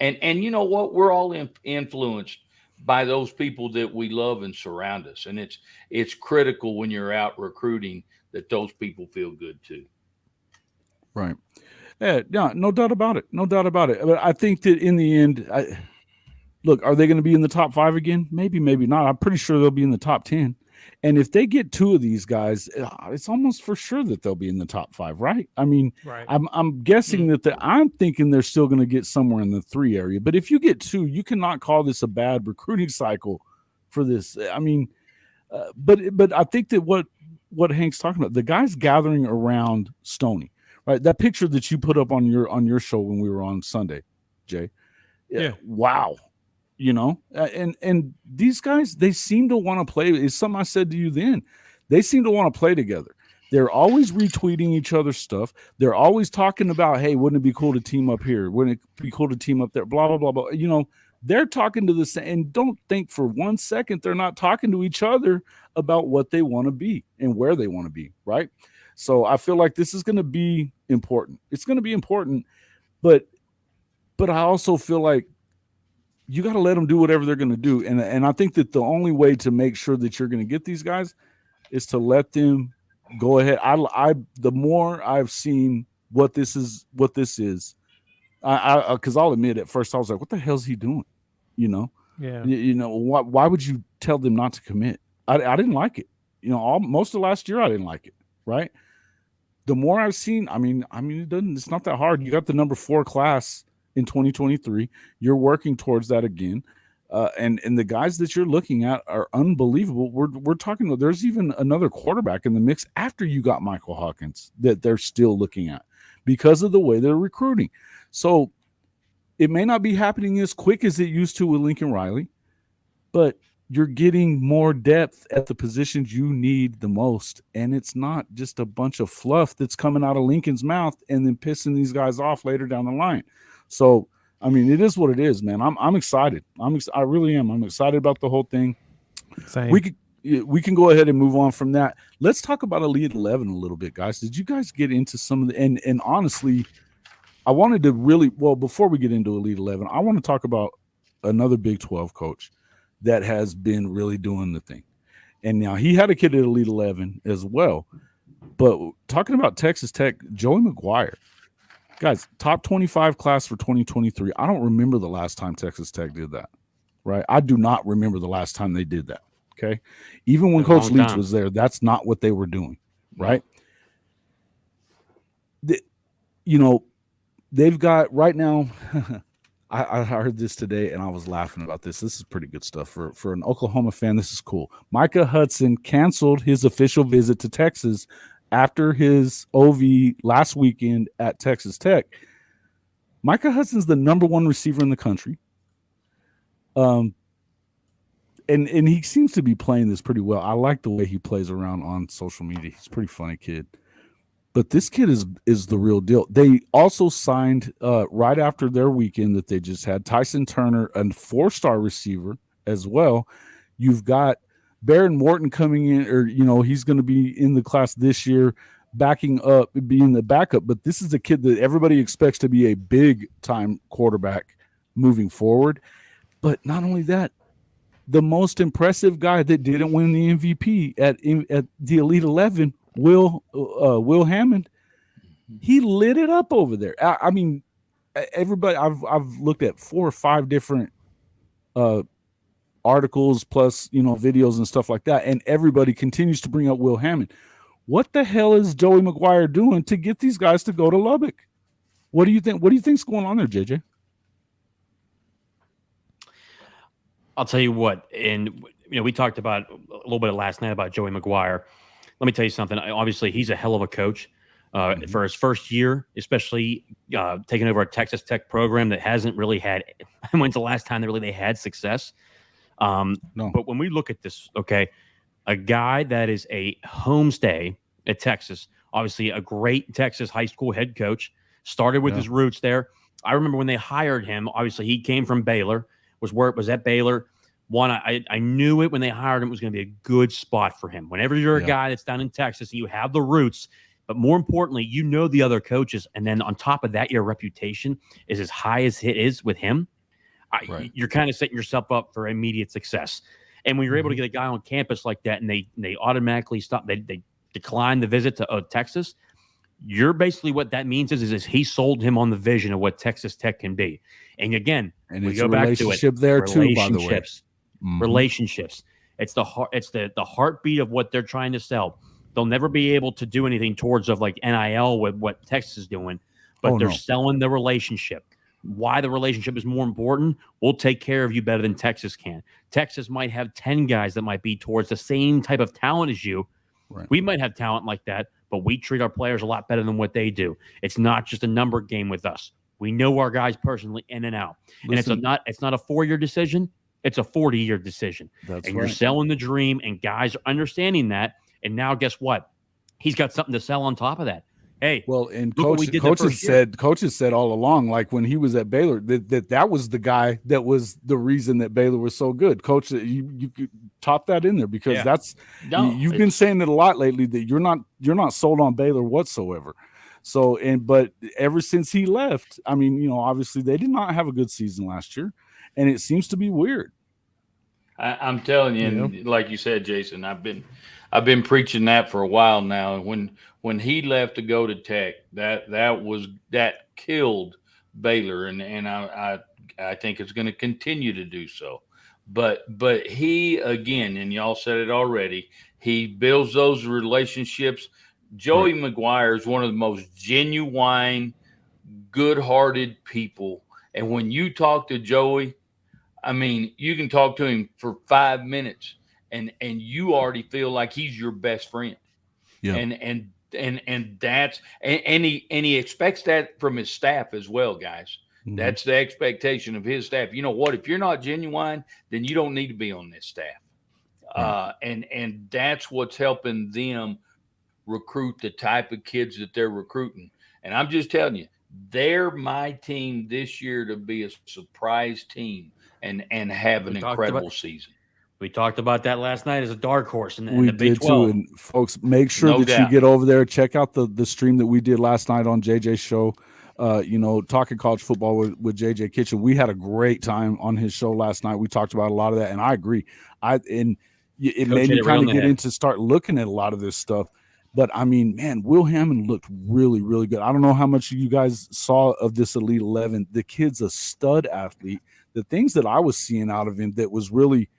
And you know what? We're all influenced by those people that we love and surround us, and it's critical when you're out recruiting that those people feel good too. Right. Yeah, no doubt about it. But I think that in the end, look, are they going to be in the top 5 again? Maybe not. I'm pretty sure they'll be in the top 10. And if they get 2 of these guys, it's almost for sure that they'll be in the top 5, right? I mean, I'm guessing I'm thinking they're still going to get somewhere in the 3 area. But if you get 2, you cannot call this a bad recruiting cycle for this. I mean, but I think that what Hank's talking about, the guys gathering around Stoney. Right, that picture that you put up on your show when we were on Sunday, Jay. Yeah. Wow. And these guys, they seem to want to play. It's something I said to you then. They seem to want to play together. They're always retweeting each other's stuff. They're always talking about, hey, wouldn't it be cool to team up here? Wouldn't it be cool to team up there? Blah, blah, blah, blah. They're talking to the same, and don't think for one second they're not talking to each other about what they want to be and where they want to be, right? So I feel like this is going to be important. It's going to be important, but I also feel like you got to let them do whatever they're going to do. And I think that the only way to make sure that you're going to get these guys is to let them go ahead. The more I've seen what this is, because I'll admit at first I was like, what the hell is he doing? Yeah. Why would you tell them not to commit? I didn't like it. Most of last year I didn't like it. Right. The more I've seen, it's not that hard. You got the number 4 class in 2023. You're working towards that again. And the guys that you're looking at are unbelievable. We're talking about, there's even another quarterback in the mix after you got Michael Hawkins that they're still looking at because of the way they're recruiting. So it may not be happening as quick as it used to with Lincoln Riley, but you're getting more depth at the positions you need the most. And it's not just a bunch of fluff that's coming out of Lincoln's mouth and then pissing these guys off later down the line. So, it is what it is, man. I'm excited. I really am. I'm excited about the whole thing. Same. we can go ahead and move on from that. Let's talk about Elite 11 a little bit, guys. Did you guys get into some of the and honestly, I wanted to really before we get into Elite 11, I want to talk about another Big 12 coach that has been really doing the thing. And now he had a kid at Elite 11 as well. But talking about Texas Tech, Joey McGuire, guys, top 25 class for 2023. I don't remember the last time Texas Tech did that, right? I do not remember the last time they did that, okay? Even when Coach Leach was there, that's not what they were doing, right? They've got right now, I heard this today, and I was laughing about this. This is pretty good stuff. For an Oklahoma fan, this is cool. Micah Hudson canceled his official visit to Texas after his OV last weekend at Texas Tech. Micah Hudson's the number one receiver in the country. And he seems to be playing this pretty well. I like the way he plays around on social media. He's a pretty funny kid. But this kid is the real deal. They also signed right after their weekend that they just had Tyson Turner, a 4-star receiver as well. You've got Baron Morton coming in, or he's going to be in the class this year, backing up, being the backup. But this is a kid that everybody expects to be a big time quarterback moving forward. But not only that, the most impressive guy that didn't win the MVP at the Elite 11, Will Hammond, he lit it up over there. I mean, everybody. I've looked at 4 or 5 different articles plus videos and stuff like that, and everybody continues to bring up Will Hammond. What the hell is Joey McGuire doing to get these guys to go to Lubbock? What do you think? What do you think's going on there, JJ? I'll tell you what, and we talked about a little bit last night about Joey McGuire. Let me tell you something. Obviously, he's a hell of a coach for his first year, especially taking over a Texas Tech program that hasn't really had. When's the last time they had success? No. But when we look at this, okay, a guy that is a homestay at Texas, obviously a great Texas high school head coach, started with his roots there. I remember when they hired him. Obviously, he came from Baylor. Was at Baylor. I knew it when they hired him. It was going to be a good spot for him. Whenever you're a guy that's down in Texas and you have the roots, but more importantly, the other coaches, and then on top of that, your reputation is as high as it is with him. You're kind of setting yourself up for immediate success. And when you're able to get a guy on campus like that, and they automatically stop, they decline the visit to Texas. You're basically what that means is he sold him on the vision of what Texas Tech can be. And again, and we it's go a back relationship to it. there too, by the way. Relationships. It's the heartbeat of what they're trying to sell. They'll never be able to do anything towards of like NIL with what Texas is doing, but they're selling the relationship. Why the relationship is more important? We'll take care of you better than Texas can. Texas might have 10 guys that might be towards the same type of talent as you. Right. We might have talent like that, but we treat our players a lot better than what they do. It's not just a number game with us. We know our guys personally in and out. Listen, and it's not a 4-year decision. It's a 40-year decision. You're selling the dream, and guys are understanding that. And now guess what? He's got something to sell on top of that. Hey, well, and coaches said all along, like when he was at Baylor, that was the guy that was the reason that Baylor was so good. Coach, you could top that in there because you've been saying it a lot lately that you're not sold on Baylor whatsoever. So but ever since he left, I mean, obviously they did not have a good season last year, and it seems to be weird. I'm telling you, and like you said, Jason, I've been preaching that for a while now. When he left to go to Tech, that killed Baylor, and I think it's going to continue to do so. But he, again, and y'all said it already, he builds those relationships. Joey McGuire is one of the most genuine, good-hearted people. And when you talk to Joey, I mean, you can talk to him for 5 minutes and you already feel like he's your best friend. Yeah. And that's and he expects that from his staff as well, guys. Mm-hmm. That's the expectation of his staff. You know what? If you're not genuine, then you don't need to be on this staff. Right. And that's what's helping them recruit the type of kids that they're recruiting. And I'm just telling you, they're my team this year to be a surprise team and have an incredible season. We talked about that last night as a dark horse in We the Big did 12. too. And folks, make sure No that doubt. you get over there. Check out the stream that we did last night on JJ's show. Talking college football with JJ Kitchen. We had a great time on his show last night. We talked about a lot of that, and I agree. It Coach made hit me it right kind on of the get head. into start looking at a lot of this stuff. But I mean, man, Will Hammond looked really, really good. I don't know how much you guys saw of this Elite 11. The kid's a stud athlete. The things that I was seeing out of him that was really,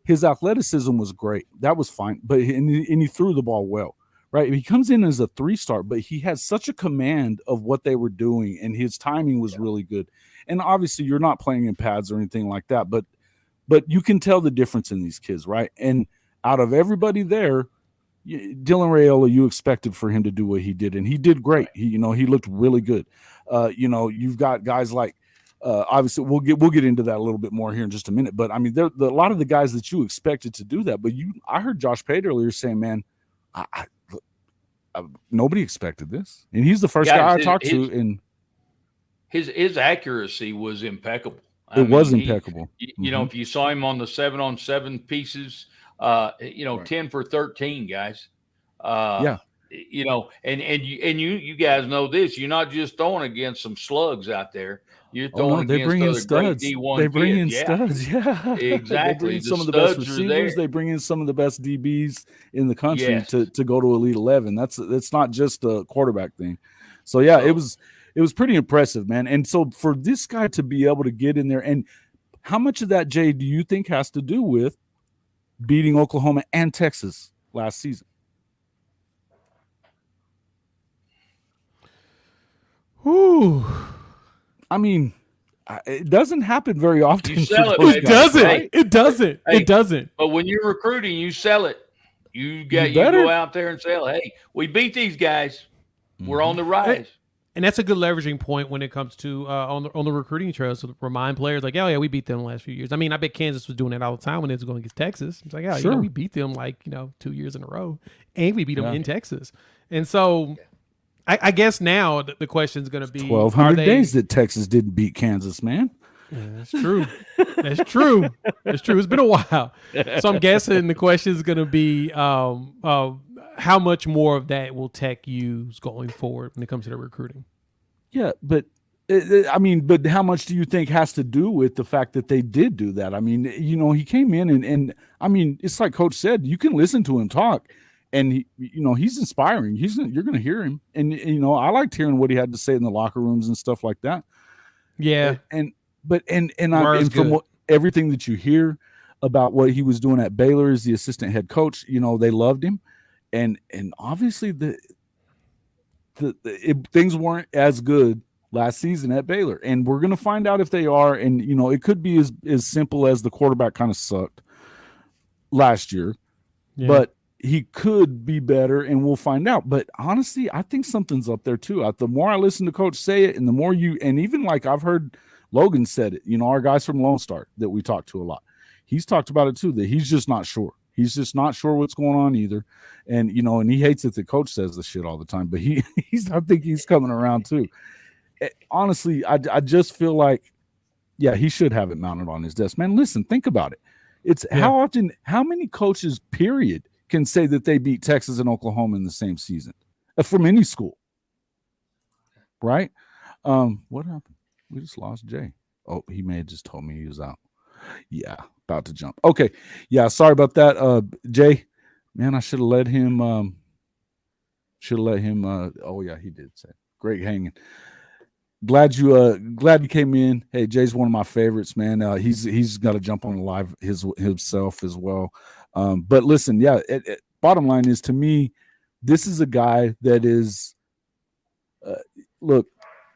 his athleticism was great. That was fine. But he threw the ball well, right? He comes in as a 3-star, but he had such a command of what they were doing, and his timing was really good. And obviously, you're not playing in pads or anything like that, but you can tell the difference in these kids, right? And out of everybody there, Dylan Raiola, you expected for him to do what he did, and he did great. He looked really good. You've got guys like, obviously we'll get into that a little bit more here in just a minute. But I mean, a lot of the guys that you expected to do that. But I heard Josh Pate earlier saying, man, nobody expected this, and he's the first guy I talked to, and his accuracy was impeccable. It was impeccable. If you saw him on the 7-on-7 pieces, 10 for 13, guys. And you guys know this. You're not just throwing against some slugs out there. You're throwing against other great D1 They bring in kids. studs. Yeah, exactly. They bring in some of the best receivers. They bring in some of the best DBs in the country to go to Elite 11. That's not just a quarterback thing. So yeah, it was pretty impressive, man. And so for this guy to be able to get in there, and how much of that, Jay, do you think has to do with beating Oklahoma and Texas last season? Ooh. I mean, it doesn't happen very often. You sell it, It doesn't. Right? It doesn't. Hey, it doesn't. But when you're recruiting, you sell it. You go out there and sell. Hey, we beat these guys. We're on the rise. And that's a good leveraging point when it comes to on the recruiting trail. So remind players like, oh yeah, we beat them the last few years. I mean, I bet Kansas was doing that all the time when they was going against Texas. It's like, yeah, we beat them 2 years in a row, and we beat them in Texas. And so, I guess now the question is going to be 1,200 days that Texas didn't beat Kansas, man. Yeah, that's true. That's true. That's true. It's been a while. So I'm guessing the question is going to be how much more of that will Tech use going forward when it comes to the recruiting? Yeah, but but how much do you think has to do with the fact that they did do that? I mean, he came in and I mean, it's like Coach said, you can listen to him talk, and he's inspiring. You're going to hear him, and I liked hearing what he had to say in the locker rooms and stuff like that. Yeah, and from everything that you hear about what he was doing at Baylor as the assistant head coach, they loved him, and obviously things weren't as good last season at Baylor, and we're going to find out if they are. And it could be as simple as the quarterback kind of sucked last year, but he could be better, and we'll find out. But honestly, I think something's up there too. The more I listen to Coach say it, and the more and even like I've heard Logan said it, our guys from Lone Star that we talk to a lot, he's talked about it too, that he's just not sure. He's just not sure what's going on either. And, and he hates it that Coach says the shit all the time, but I think he's coming around too. Honestly, I just feel like, he should have it mounted on his desk, man. Listen, think about it. It's how many coaches period can say that they beat Texas and Oklahoma in the same season from any school, right? What happened? We just lost Jay. Oh, he may have just told me he was out. Yeah, about to jump. Okay. Yeah, sorry about that. Jay, man, I should have let him oh yeah, he did say. Great hanging. Glad you came in. Hey, Jay's one of my favorites, man. He's got to jump on the live himself as well. But listen, bottom line is, to me, this is a guy that is look,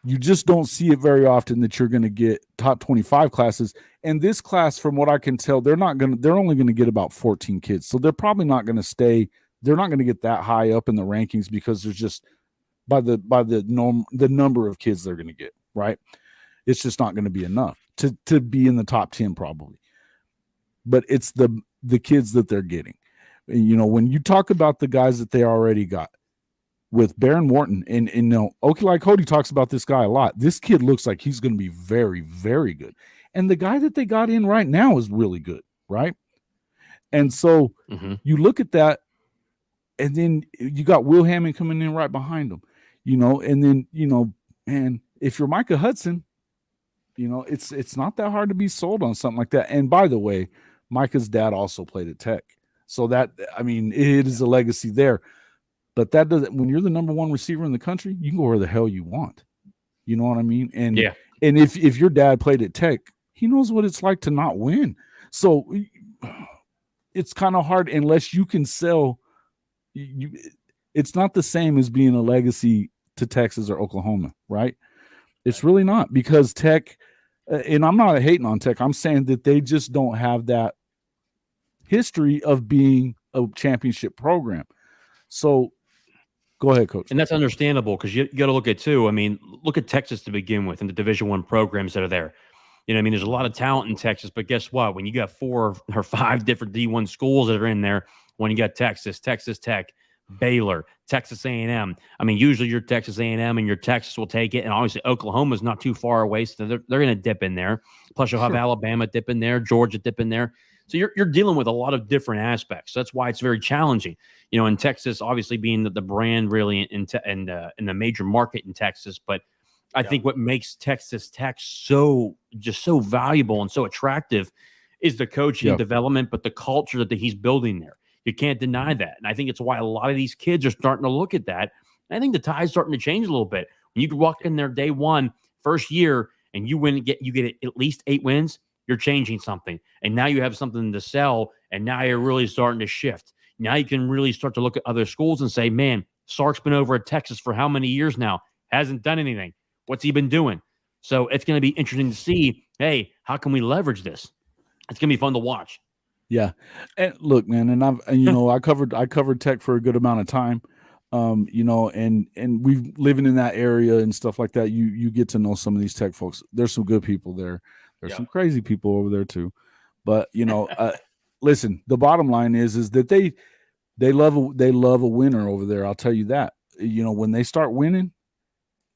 you just don't see it very often that you're going to get top 25 classes. And this class, from what I can tell, they're only going to get about 14 kids. So they're probably not going to stay. They're not going to get that high up in the rankings because there's just by the number of kids they're going to get, right? It's just not going to be enough to be in the top 10 probably. But it's the kids that they're getting. And, when you talk about the guys that they already got, with Baron Morton, and like Cody talks about this guy a lot. This kid looks like he's going to be very, very good. And the guy that they got in right now is really good, right? And so Mhm. you look at that, and then you got Will Hammond coming in right behind him, and then, man, if you're Micah Hudson, it's not that hard to be sold on something like that. And by the way, Micah's dad also played at Tech. So that, it is a legacy there. But that doesn't, when you're the number one receiver in the country, you can go where the hell you want. You know what I mean? And Yeah. and if your dad played at Tech, he knows what it's like to not win. So it's kind of hard unless you can sell. It's not the same as being a legacy to Texas or Oklahoma, right? It's really not, because Tech, and I'm not hating on Tech, I'm saying that they just don't have that history of being a championship program. So go ahead, Coach. And that's understandable, because you got to look at too. Look at Texas to begin with, and the Division I programs that are there. There's a lot of talent in Texas, but guess what? When you got 4 or 5 different D1 schools that are in there, when you got Texas Tech, Baylor, Texas A&M. Usually your Texas A&M and your Texas will take it, and obviously Oklahoma's not too far away, so they're going to dip in there. Plus you'll have Alabama dip in there, Georgia dip in there. So you're dealing with a lot of different aspects. That's why it's very challenging. In Texas, obviously being the brand really in the major market in Texas, but I think what makes Texas Tech so valuable and so attractive is the coaching development, but the culture that he's building there. You can't deny that. And I think it's why a lot of these kids are starting to look at that. And I think the tide's starting to change a little bit. When you walk in there day one, first year, and you get at least 8 wins, you're changing something. And now you have something to sell, and now you're really starting to shift. Now you can really start to look at other schools and say, man, Sark's been over at Texas for how many years now? Hasn't done anything. What's he been doing? So it's going to be interesting to see, hey, how can we leverage this? It's going to be fun to watch. Yeah. And look, man, I covered Tech for a good amount of time. And we living in that area and stuff like that. You get to know some of these Tech folks. There's some good people there. There's some crazy people over there too. But listen, the bottom line is that they love a winner over there. I'll tell you that. When they start winning,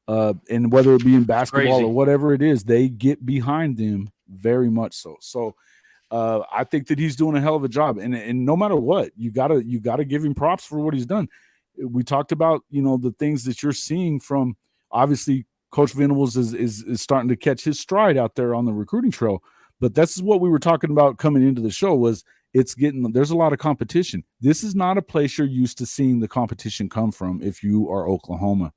and whether it be in basketball or whatever it is, they get behind them very much so. So I think that he's doing a hell of a job, and no matter what, you gotta give him props for what he's done. We talked about the things that you're seeing from, obviously Coach Venables is starting to catch his stride out there on the recruiting trail, but this is what we were talking about coming into the show. Was there's a lot of competition. This is not a place you're used to seeing the competition come from if you are Oklahoma.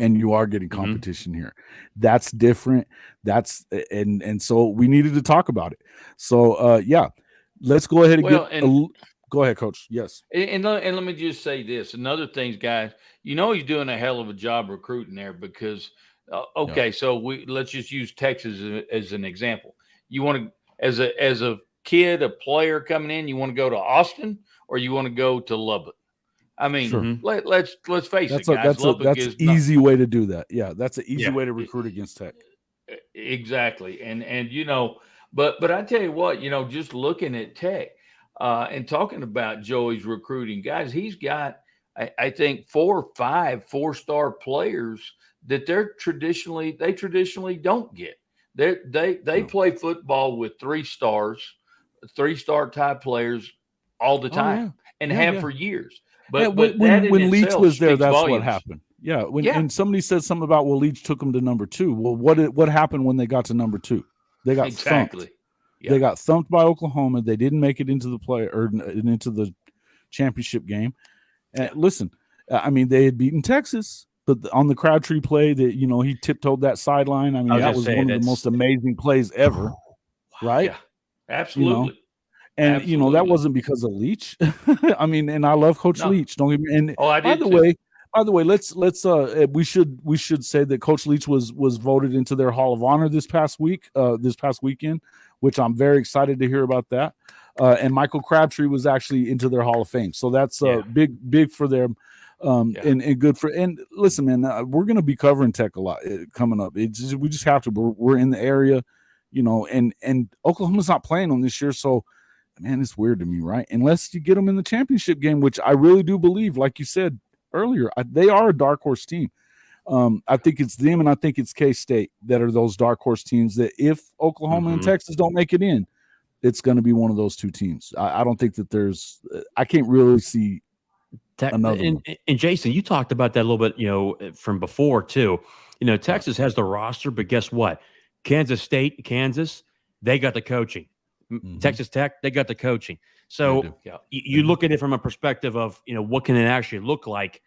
And you are getting competition here. That's different. And so we needed to talk about it. So let's go ahead and go ahead, Coach. Yes. And let me just say this. Another thing, guys, he's doing a hell of a job recruiting there, because so let's just use Texas as an example. You want to, as a kid, a player coming in, you want to go to Austin or you want to go to Lubbock? Let's face it, guys. That's an easy way to do that. Yeah, that's an easy way to recruit against Tech. Exactly, and but I tell you what, just looking at Tech and talking about Joey's recruiting, guys, he's got I think 4 or 5 4-star players that they traditionally don't get. They play football with 3-star type players all the time and have for years. But when Leach was there, that's volumes. What happened. Yeah. And somebody said something about, Leach took them to number 2. Well, what happened when they got to number 2? They got thumped. Yeah. They got thumped by Oklahoma. They didn't make it into the play or into the championship game. And listen, they had beaten Texas, but on the Crabtree play that he tiptoed that sideline. That was one of the most amazing plays ever. Wow. Right? Yeah, absolutely. And absolutely. That wasn't because of Leach. And I love Coach Leach. Don't get me. And by the way, let's we should say that Coach Leach was voted into their Hall of Honor this past weekend, which I'm very excited to hear about that. And Michael Crabtree was actually into their Hall of Fame, so that's big for them. And good for. And listen, man, we're going to be covering Tech a lot coming up. We just have to. We're in the area, and Oklahoma's not playing them this year, so. Man, it's weird to me, right? Unless you get them in the championship game, which I really do believe, like you said earlier, they are a dark horse team. I think it's them, and I think it's K-State that are those dark horse teams that if Oklahoma and Texas don't make it in, it's going to be one of those two teams. I don't think that I can't really see another one. And Jason, you talked about that a little bit, from before too. Texas has the roster, but guess what? Kansas State, Kansas, they got the coaching. Texas Tech, they got the coaching. So you look at it from a perspective of, what can it actually look like?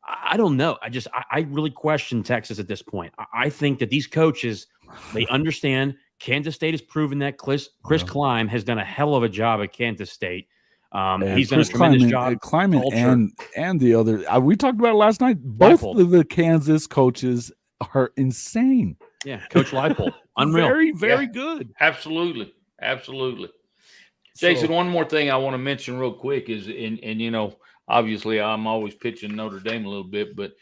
I don't know. I really question Texas at this point. I think that these coaches, they understand. Kansas State has proven that Chris Klein has done a hell of a job at Kansas State. He's done a tremendous job. Kleiman and the other. We talked about it last night. Both of the Kansas coaches are insane. Yeah, Coach Leipold, unreal. Very, very good. Absolutely. Jason, one more thing I want to mention real quick is, obviously I'm always pitching Notre Dame a little bit, but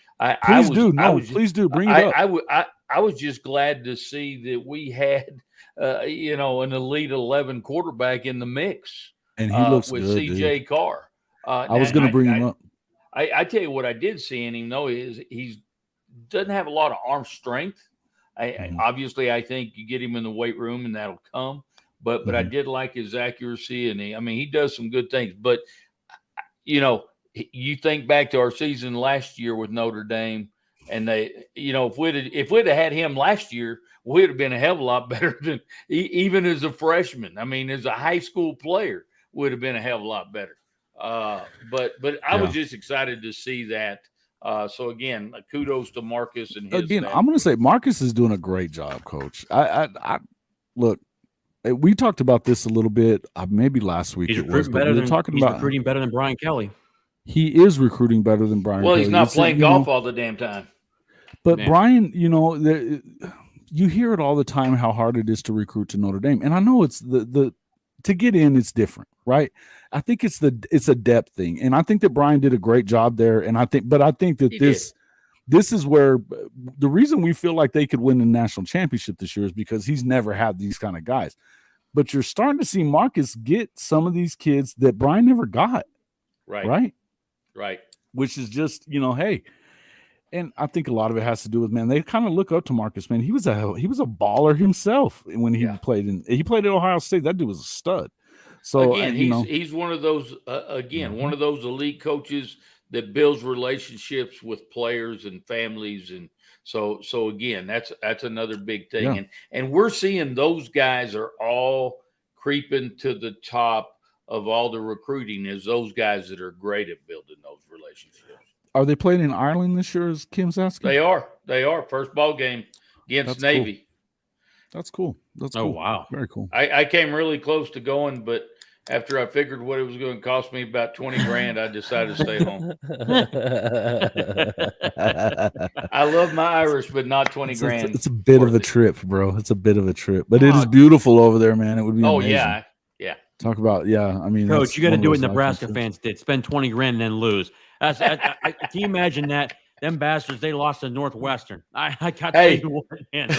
please do bring it up. I was just glad to see that we had, an Elite 11 quarterback in the mix, and he looks with good, CJ Carr. I was going to bring him up. I tell you what I did see in him though is he doesn't have a lot of arm strength. Obviously, I think you get him in the weight room and that'll come. But I did like his accuracy, and he does some good things. But you think back to our season last year with Notre Dame, and they, if we'd have had him last year, we'd have been a hell of a lot better than even as a freshman. As a high school player, would have been a hell of a lot better. But I was just excited to see that. So again, kudos to Marcus and his. Again, I'm going to say Marcus is doing a great job, Coach. I look. We talked about this a little bit, maybe last week. He's recruiting better than Brian Kelly. He is recruiting better than Brian. Well, Kelly. He's not playing golf all the damn time. But Brian, you hear it all the time how hard it is to recruit to Notre Dame, and I know it's the to get in, it's different, right? I think it's a depth thing, and I think that Brian did a great job there, and I think that this is where the reason we feel like they could win the national championship this year is because he's never had these kind of guys. But you're starting to see Marcus get some of these kids that Brian never got. Right. Which is just, hey. And I think a lot of it has to do with, man, they kind of look up to Marcus, man. He was a baller himself when he played at Ohio State. That dude was a stud. So again, he's one of those one of those elite coaches that builds relationships with players and families. And so again, that's another big thing. Yeah. And we're seeing those guys are all creeping to the top of all the recruiting is those guys that are great at building those relationships. Are they playing in Ireland this year, as Kim's asking? They are. First ball game against Navy. Cool. That's cool. That's cool. Oh, wow. Very cool. I came really close to going, but after I figured what it was going to cost me about $20,000, I decided to stay home. I love my Irish, but not $20,000. It's a bit of a trip, bro. It's a bit of a trip, but it is beautiful over there, man. It would be amazing. Yeah. Talk about Coach, you got to do what Nebraska fans did: spend $20,000 and then lose. Can you imagine that? Them bastards, they lost to Northwestern. I got to tell you what, man.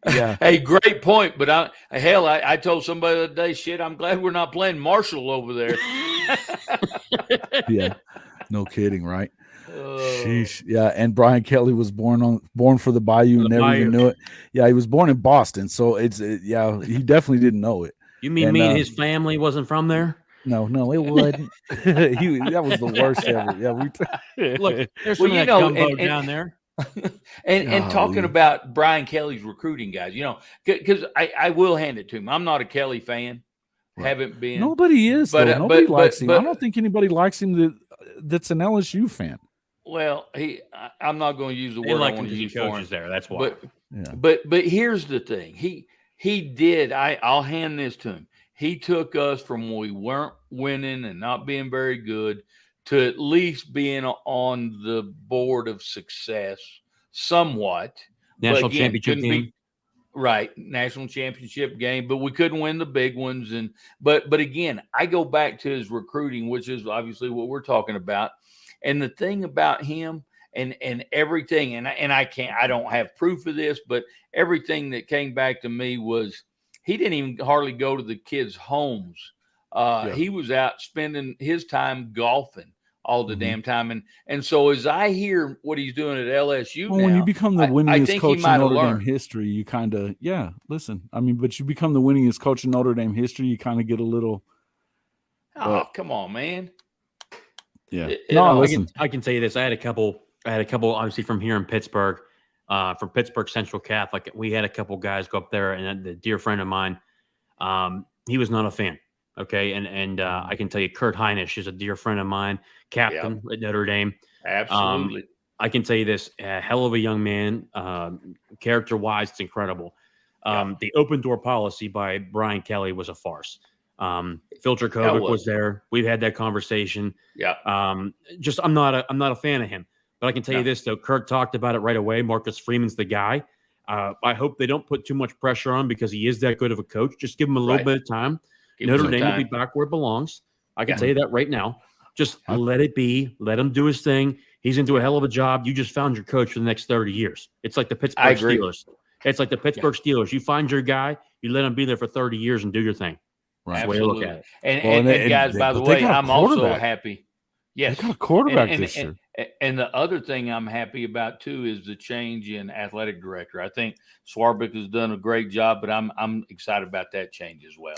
Yeah. Hey, great point. But I told somebody the other day, shit, I'm glad we're not playing Marshall over there. Yeah. No kidding, right? Sheesh. Yeah. And Brian Kelly was born for the Bayou and never even knew it. Yeah, he was born in Boston. So he definitely didn't know it. You mean his family wasn't from there? No, it wouldn't. That was the worst ever. Yeah, look, there's some gumbo down there. and talking about Brian Kelly's recruiting guys, because I will hand it to him. I'm not a Kelly fan. Right. Haven't been. Nobody is. Nobody likes him. I don't think anybody likes him that's an LSU fan. Well, I'm not going to use the word I want to use for him. There. That's why. But here's the thing. He did. I'll hand this to him. He took us from when we weren't winning and not being very good to at least being on the board of success somewhat. National championship game. Right. National championship game, but we couldn't win the big ones. But again, I go back to his recruiting, which is obviously what we're talking about. And the thing about him and everything, and I don't have proof of this, but everything that came back to me was he didn't even hardly go to the kids' homes. He was out spending his time golfing all the damn time. And so as I hear what he's doing at LSU Well, now, when you become the I winningest think coach he in might have Notre Dame learned. history, you kind of, listen, I mean, but you become the winningest coach in Notre Dame history, you kind of get a little. Oh, come on, man. Yeah. I can tell you this. I had a couple obviously from here in Pittsburgh, from Pittsburgh Central Catholic. We had a couple guys go up there, and a dear friend of mine, he was not a fan. Okay. And I can tell you, Kurt Heinisch is a dear friend of mine, captain at Notre Dame. Absolutely. I can tell you this, a hell of a young man, character-wise, it's incredible. The open door policy by Brian Kelly was a farce. Phil Dracovic was there. We've had that conversation. Yeah. I'm not a fan of him, but I can tell you this though. Kirk talked about it right away. Marcus Freeman's the guy. I hope they don't put too much pressure on him because he is that good of a coach. Just give him a little bit of time. Notre Dame will be back where it belongs. I can tell you that right now. Just let it be. Let him do his thing. He's going to do a hell of a job. You just found your coach for the next 30 years. It's like the Pittsburgh Steelers. It's like the Pittsburgh Steelers. You find your guy, you let him be there for 30 years and do your thing. Right. That's the way I look at it. And guys, by the way, I'm also happy. Yes. They got a quarterback this year. And the other thing I'm happy about too is the change in athletic director. I think Swarbrick has done a great job, but I'm excited about that change as well.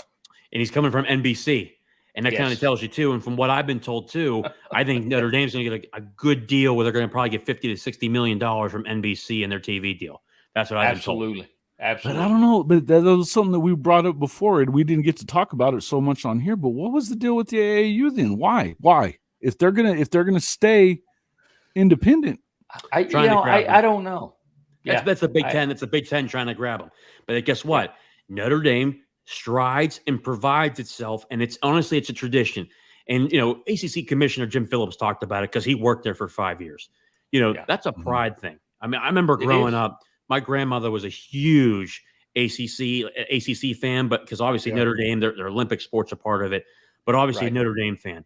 And he's coming from NBC. And that kind of tells you too. And from what I've been told too, I think Notre Dame's going to get a good deal where they're going to probably get $50 to $60 million from NBC in their TV deal. That's what I've been told. Absolutely. But I don't know. But that was something that we brought up before, and we didn't get to talk about it so much on here. But what was the deal with the AAU then? Why? If they're gonna stay independent, I don't know. That's the Big Ten. That's the Big Ten trying to grab them. But guess what? Notre Dame strides and provides itself, and it's honestly a tradition. And ACC Commissioner Jim Phillips talked about it because he worked there for 5 years. That's a pride thing. I mean, I remember growing up. My grandmother was a huge ACC fan, but because obviously Notre Dame, their Olympic sports are part of it. But obviously a Notre Dame fan.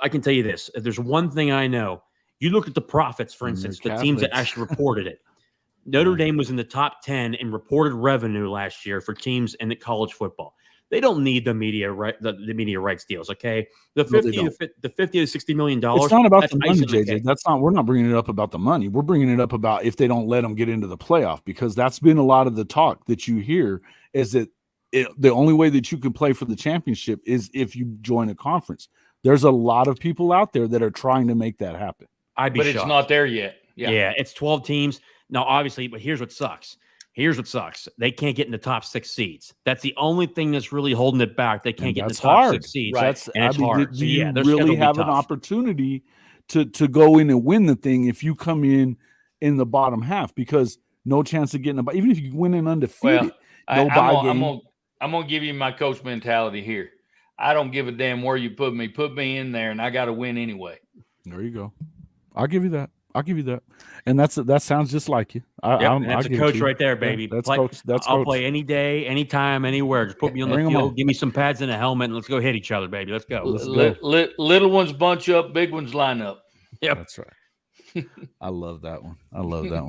I can tell you this: if there's one thing I know. You look at the profits, for instance, the teams that actually reported it. Notre Dame was in the top 10 in reported revenue last year for teams in the college football. They don't need the media the media rights deals. Okay, the $50 to $60 million. It's not about the money, JJ. That's not. We're not bringing it up about the money. We're bringing it up about if they don't let them get into the playoff, because that's been a lot of the talk that you hear is that the only way that you can play for the championship is if you join a conference. There's a lot of people out there that are trying to make that happen. I'd be shocked. It's not there yet. Yeah, it's 12 teams. Now, obviously, but here's what sucks. They can't get in the top 6 seeds. That's the only thing that's really holding it back. They can't get in the top 6 seeds. Right. It's hard. Do you really have an opportunity to go in and win the thing if you come in the bottom half? Because no chance of getting even if you win in undefeated. I'm gonna give you my coach mentality here. I don't give a damn where you put me. Put me in there, and I got to win anyway. There you go. I'll give you that. And that sounds just like you. That's a coach right there, baby. That's coach. I'll play any day, anytime, anywhere. Just put me on the field. Give me some pads and a helmet, and let's go hit each other, baby. Let's go. Little ones bunch up, big ones line up. Yep, that's right. I love that one.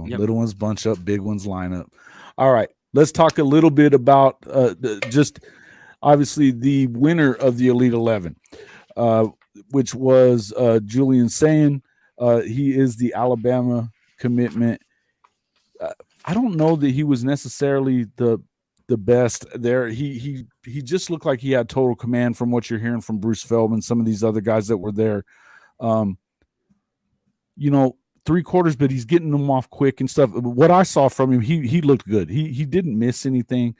Yep. Little ones bunch up, big ones line up. All right, let's talk a little bit about just obviously the winner of the Elite 11, which was Julian Sayin. He is the Alabama commitment. I don't know that he was necessarily the best there. He just looked like he had total command from what you're hearing from Bruce Feldman, some of these other guys that were there. 3 quarters, but he's getting them off quick and stuff. What I saw from him, he looked good. He didn't miss anything.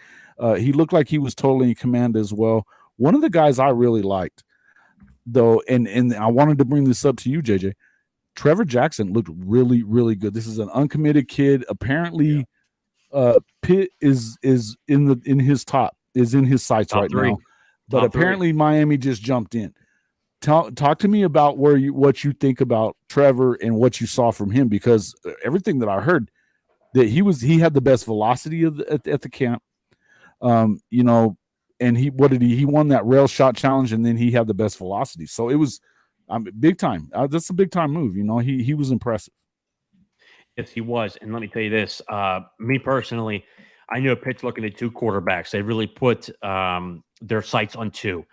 He looked like he was totally in command as well. One of the guys I really liked, though, and I wanted to bring this up to you, JJ. Trevor Jackson looked really, really good. This is an uncommitted kid. Apparently, Pitt is in his sights right now. But apparently, Miami just jumped in. Talk to me about what you think about Trevor and what you saw from him, because everything that I heard that he had the best velocity at the camp. And he won that rail shot challenge, and then he had the best velocity. So it was. Big time. That's a big time move. He was impressive. Yes, he was. And let me tell you this. Me personally, I knew Pitt's looking at 2 quarterbacks. They really put their sights on 2.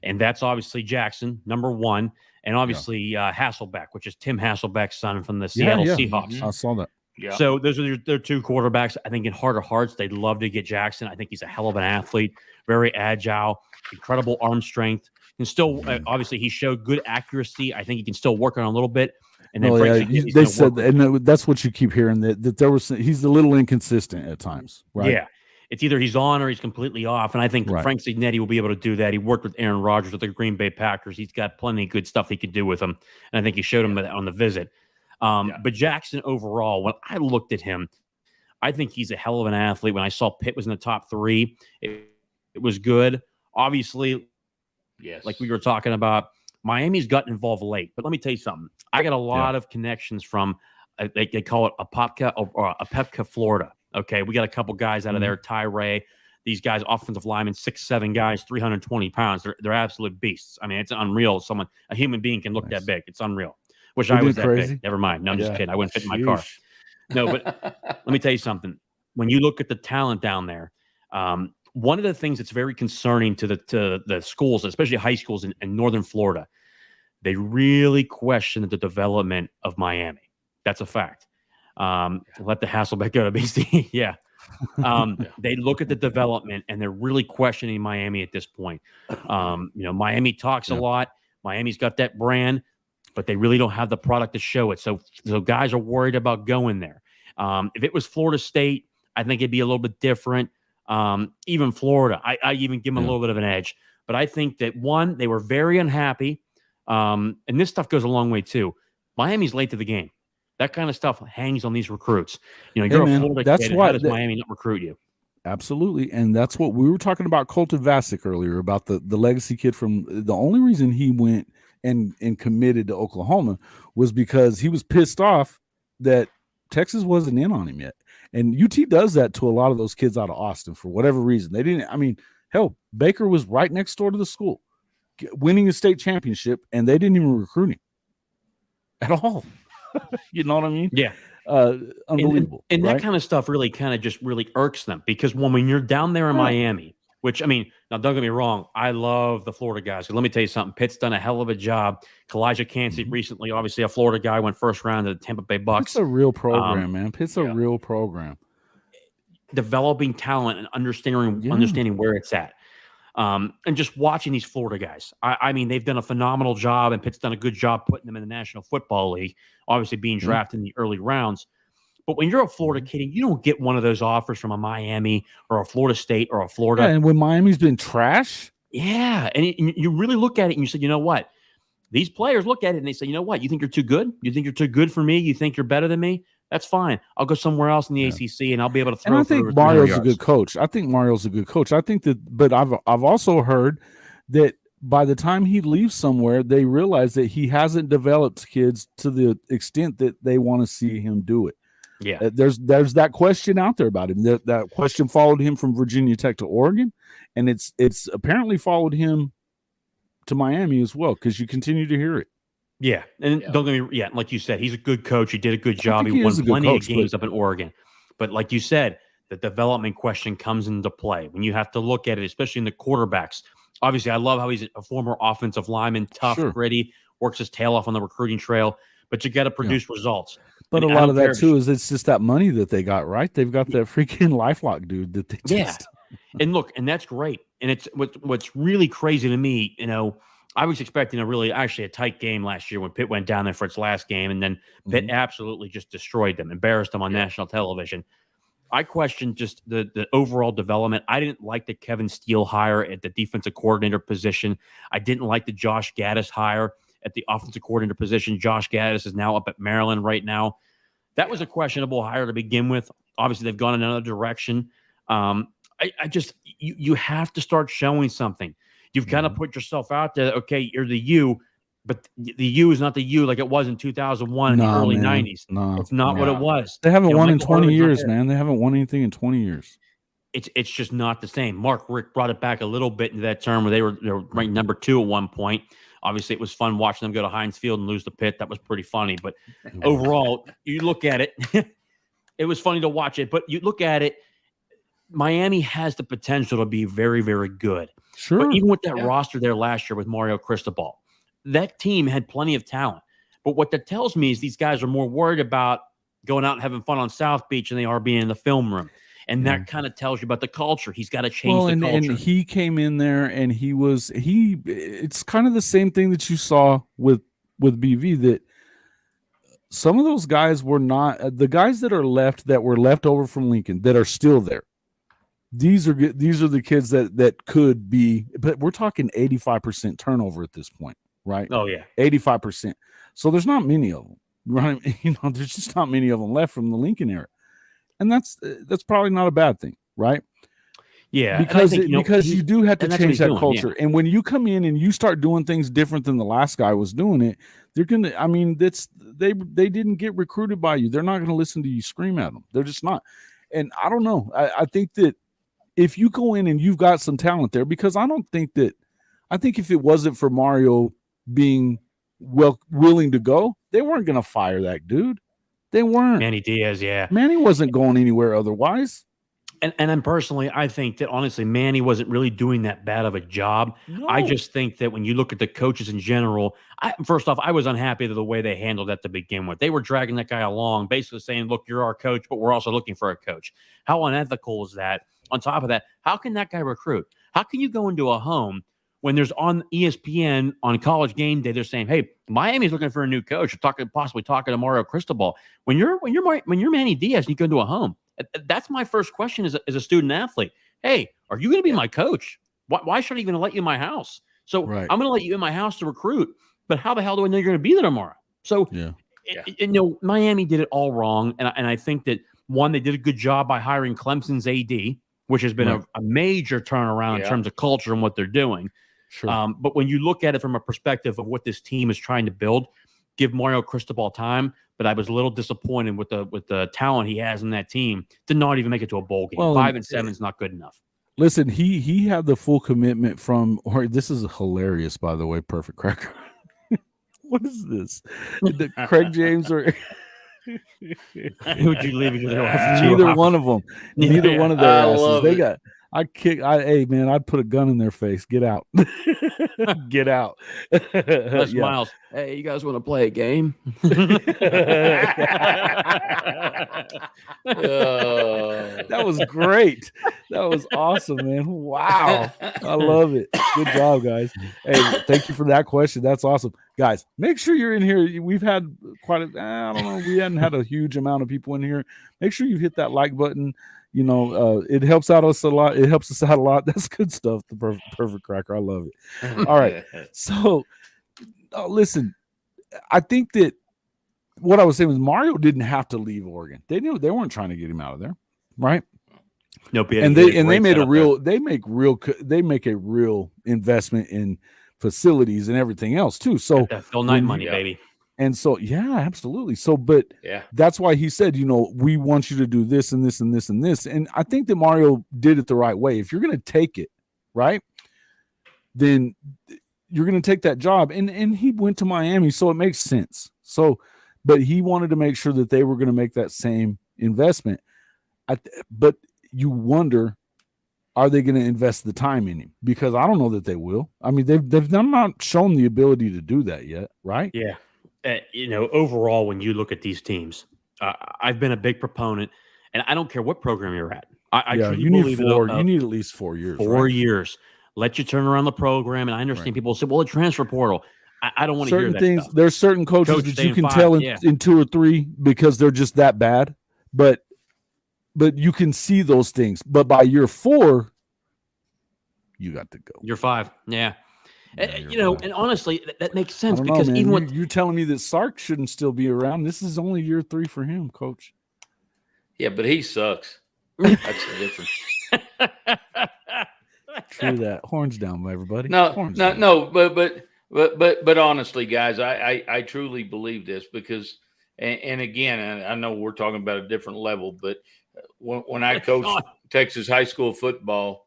And that's obviously Jackson, number 1. and obviously Hasselbeck, which is Tim Hasselbeck's son from the Seattle Seahawks. I saw that. Yeah. So those are their two quarterbacks. I think in heart of hearts, they'd love to get Jackson. I think he's a hell of an athlete, very agile, incredible arm strength, and still obviously he showed good accuracy. I think he can still work on a little bit. And then they said, and that's what you keep hearing, that there was, he's a little inconsistent at times, right? Yeah, it's either he's on or he's completely off. And I think Frank Cignetti will be able to do that. He worked with Aaron Rodgers with the Green Bay Packers. He's got plenty of good stuff he could do with him, and I think he showed him that on the visit. But Jackson overall, when I looked at him, I think he's a hell of an athlete. When I saw Pitt was in the top 3, it was good. Obviously, like we were talking about, Miami's gotten involved late. But let me tell you something. I got a lot of connections from, they call it a Pepka, Florida. Okay, we got a couple guys out of there, Ty Ray. These guys, offensive linemen, 6'7" guys, 320 pounds. They're absolute beasts. I mean, it's unreal. A human being can look that big. It's unreal. Wish I was that big. Never mind. No, I'm just kidding. I wouldn't fit in my car. No, but let me tell you something. When you look at the talent down there, one of the things that's very concerning to the schools, especially high schools in northern Florida, they really question the development of Miami. That's a fact. Let the Hasselbeck go to BC. They look at the development and they're really questioning Miami at this point. Miami talks a lot. Miami's got that brand, but they really don't have the product to show it. So guys are worried about going there. If it was Florida State, I think it'd be a little bit different. Even Florida, I even give them a little bit of an edge. But I think that, one, they were very unhappy. And this stuff goes a long way too. Miami's late to the game. That kind of stuff hangs on these recruits. You're a Florida kid. How does Miami not recruit you? Absolutely. And that's what we were talking about Colton Vasek earlier, about the legacy kid from the only reason he went and committed to Oklahoma was because he was pissed off that Texas wasn't in on him yet. And UT does that to a lot of those kids out of Austin for whatever reason. They didn't, hell, Baker was right next door to the school, winning a state championship, and they didn't even recruit him at all. You know what I mean? Yeah. Unbelievable. And that kind of stuff really irks them, because when you're down there in Miami, which, now don't get me wrong, I love the Florida guys. Let me tell you something. Pitt's done a hell of a job. Kalijah Kancey recently, obviously a Florida guy, went first round to the Tampa Bay Bucks. It's a real program, man. Pitt's a real program. Developing talent and understanding where it's at. And just watching these Florida guys. They've done a phenomenal job, and Pitt's done a good job putting them in the National Football League, obviously being drafted in the early rounds. But when you're a Florida kid, you don't get one of those offers from a Miami or a Florida State or a Florida. Yeah, and when Miami's been trash. Yeah, and you really look at it and you say, you know what? These players look at it and they say, you know what? You think you're too good? You think you're too good for me? You think you're better than me? That's fine. I'll go somewhere else in the ACC and I'll be able to throw. And I think Mario's a good coach. I think that, but I've also heard that by the time he leaves somewhere, they realize that he hasn't developed kids to the extent that they want to see him do it. Yeah, there's that question out there about him. That question followed him from Virginia Tech to Oregon, and it's apparently followed him to Miami as well, because you continue to hear it. Yeah, and don't get me. Like you said, he's a good coach. He did a good job. He won plenty of games up in Oregon. But like you said, the development question comes into play when you have to look at it, especially in the quarterbacks. Obviously, I love how he's a former offensive lineman, tough, gritty, works his tail off on the recruiting trail. But you got to produce results. But a lot of that too is it's just that money that they got, right? They've got that freaking LifeLock dude that they just And look, and that's great. And it's what's really crazy to me, I was expecting a tight game last year when Pitt went down there for its last game, and then Pitt absolutely just destroyed them, embarrassed them on national television. I questioned just the overall development. I didn't like the Kevin Steele hire at the defensive coordinator position. I didn't like the Josh Gaddis hire at the offensive coordinator position. Josh Gaddis is now up at Maryland right now. That was a questionable hire to begin with. Obviously, they've gone in another direction. You have to start showing something. You've got to put yourself out there. Okay, you're the U, but the U is not the U like it was in 2001 in the early 90s. No, it's not what it was. They haven't won in 20 years, man. They haven't won anything in 20 years. It's just not the same. Mark Richt brought it back a little bit into that term where they were ranked number 2 at one point. Obviously, it was fun watching them go to Heinz Field and lose the Pitt. That was pretty funny. But overall, you look at it, it was funny to watch it. But you look at it, Miami has the potential to be very, very good. Sure. But even with that roster there last year with Mario Cristobal, that team had plenty of talent. But what that tells me is these guys are more worried about going out and having fun on South Beach than they are being in the film room. And that kind of tells you about the culture. He's got to change the culture. And he came in there and it's kind of the same thing that you saw with BV, that some of those guys were not the guys that are left, that were left over from Lincoln, that are still there. These are the kids that could be, but we're talking 85% turnover at this point, right? Oh yeah. 85%. So there's not many of them, right? There's just not many of them left from the Lincoln era. And that's probably not a bad thing, right? Yeah, because you do have to change that culture. Yeah. And when you come in and you start doing things different than the last guy was doing it, they're gonna. I mean, they didn't get recruited by you. They're not going to listen to you scream at them. They're just not. And I don't know. I think that if you go in and you've got some talent there, because I think if it wasn't for Mario being willing to go, they weren't going to fire that dude. They weren't. Manny Diaz, yeah. Manny wasn't going anywhere otherwise. And then personally, I think that honestly, Manny wasn't really doing that bad of a job. No. I just think that when you look at the coaches in general, first off, I was unhappy with the way they handled that to begin with. They were dragging that guy along, basically saying, look, you're our coach, but we're also looking for a coach. How unethical is that? On top of that, how can that guy recruit? How can you go into a home when there's on ESPN on College Game Day, they're saying, "Hey, Miami's looking for a new coach. You're possibly talking to Mario Cristobal." When you're Manny Diaz and you go into a home, that's my first question as a student athlete. Hey, are you going to be my coach? Why should I even let you in my house? So I'm going to let you in my house to recruit, but how the hell do I know you're going to be there tomorrow? So, Miami did it all wrong, and I think that one, they did a good job by hiring Clemson's AD, which has been a major turnaround in terms of culture and what they're doing. Sure. But when you look at it from a perspective of what this team is trying to build, give Mario Cristobal time. But I was a little disappointed with the talent he has in that team to not even make it to a bowl game. 5-7 is not good enough. Listen, he had the full commitment from. Or this is hilarious, by the way. Perfect Cracker. What is this? Craig James or who would you leave it to? Neither one of them. Neither one of their asses. They got. Hey man, I'd put a gun in their face. Get out. Get out. Les Miles. Hey, you guys want to play a game? That was great. That was awesome, man. Wow. I love it. Good job, guys. Hey, thank you for that question. That's awesome. Guys, make sure you're in here. We've had I don't know. We hadn't had a huge amount of people in here. Make sure you hit that like button. It helps out us a lot. It helps us out a lot. That's good stuff. The perfect Cracker. I love it. All right. So, listen, I think that what I was saying was Mario didn't have to leave Oregon. They knew they weren't trying to get him out of there, right? Nope. And they make a real investment in facilities and everything else too. So that Phil Knight money, baby. And so, yeah, absolutely. So, but that's why he said, we want you to do this and this and this and this. And I think that Mario did it the right way. If you're going to take it, right, then you're going to take that job. And he went to Miami, so it makes sense. So, but he wanted to make sure that they were going to make that same investment. But you wonder, are they going to invest the time in him? Because I don't know that they will. I mean, they've not shown the ability to do that yet, right? Yeah. Overall, when you look at these teams, I've been a big proponent, and I don't care what program you're at. You need you need at least 4 years. 4 years. Let you turn around the program. And I understand people say, well, the transfer portal. I don't want to hear that things. stuff. There's certain coaches that you can tell in 2 or 3 because they're just that bad. But you can see those things. But by year 4, you got to go. Year 5. Yeah. And honestly, that makes sense because even when you're telling me that Sark shouldn't still be around, this is only year 3 for him, Coach. Yeah, but he sucks. That's the difference. True that. Horns down, everybody. No. But honestly, guys, I truly believe this because, and again, I know we're talking about a different level, but when I coached Texas high school football,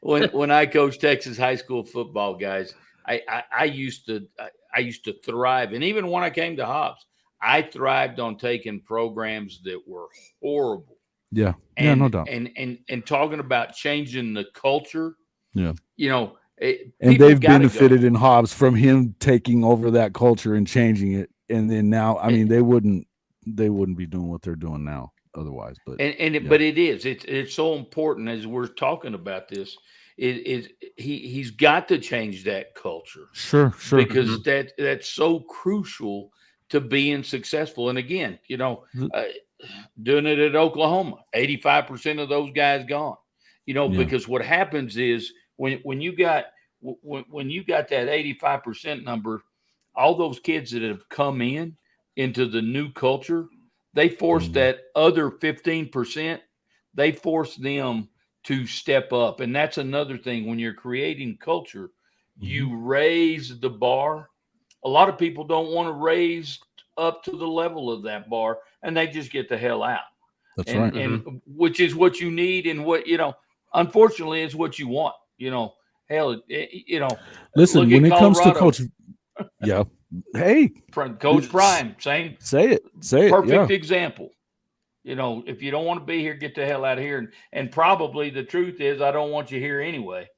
When I coached Texas high school football, guys, I used to thrive, and even when I came to Hobbs, I thrived on taking programs that were horrible. Yeah, no doubt. And talking about changing the culture. Yeah, And they've benefited in Hobbs from him taking over that culture and changing it. And then now, I mean, they wouldn't be doing what they're doing now otherwise. But but it's so important as we're talking about this. He's got to change that culture. Sure. Because that's so crucial to being successful. And again, doing it at Oklahoma, 85% of those guys gone. Because what happens is when you got that 85% number, all those kids that have come into the new culture, they force that other 15%. They force them to step up. And that's another thing. When you're creating culture, you raise the bar. A lot of people don't want to raise up to the level of that bar, and they just get the hell out. That's right. And which is what you need, and what, unfortunately, is what you want. Listen, when it comes to Coach, hey, Coach Prime, same. Say it. Perfect example. If you don't want to be here, get the hell out of here. And probably the truth is, I don't want you here anyway.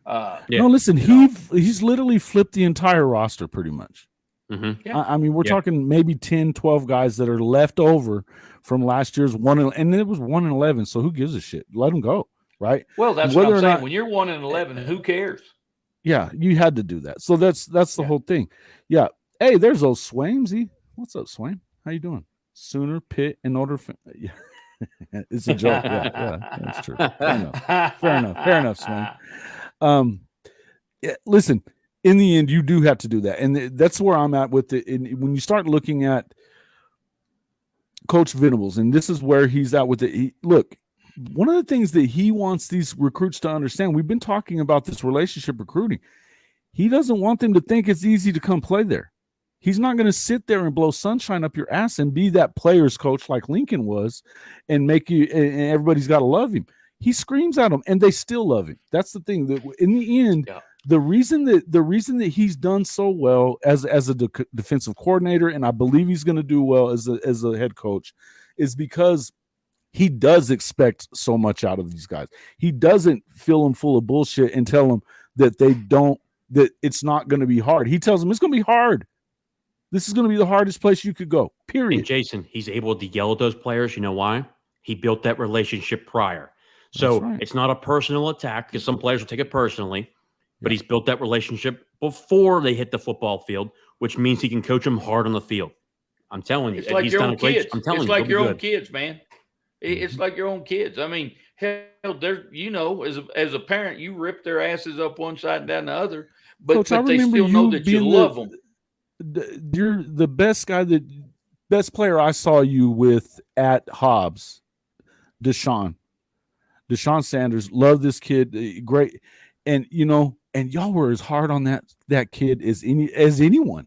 No, listen, he's literally flipped the entire roster pretty much. I mean, we're talking maybe 10, 12 guys that are left over from last year's 1-11, and it was 1-11. So who gives a shit? Let them go, right? Well, that's what I'm saying. When you're 1-11, who cares? Yeah, you had to do that. So that's the whole thing. Yeah. Hey, there's old Swamesy. What's up, Swaim? How you doing? Sooner, Pitt, and Notre Dame. It's a joke. Yeah, that's true. Fair enough, Swaim. Listen, in the end, you do have to do that. And that's where I'm at with it. And when you start looking at Coach Venables, and this is where he's at with it. Look, one of the things that he wants these recruits to understand, we've been talking about this relationship recruiting. He doesn't want them to think it's easy to come play there. He's not going to sit there and blow sunshine up your ass and be that player's coach like Lincoln was and make you, and everybody's got to love him. He screams at them and they still love him. That's the thing. That in the end, the reason that he's done so well as a defensive coordinator, and I believe he's going to do well as a head coach, is because he does expect so much out of these guys. He doesn't fill them full of bullshit and tell them that it's not going to be hard. He tells them it's going to be hard. This is going to be the hardest place you could go, period. And Jason, he's able to yell at those players. You know why? He built that relationship prior. So It's not a personal attack, because some players will take it personally, but he's built that relationship before they hit the football field, which means he can coach them hard on the field. I'm telling you. It's like your own kids. It's like your own kids, man. It's like your own kids. I mean, hell, as a parent, you rip their asses up one side and down the other, but they still know that you love them. You're the best player I saw you with at Hobbs, Deshaun Sanders. Love this kid, great, and y'all were as hard on that kid as anyone.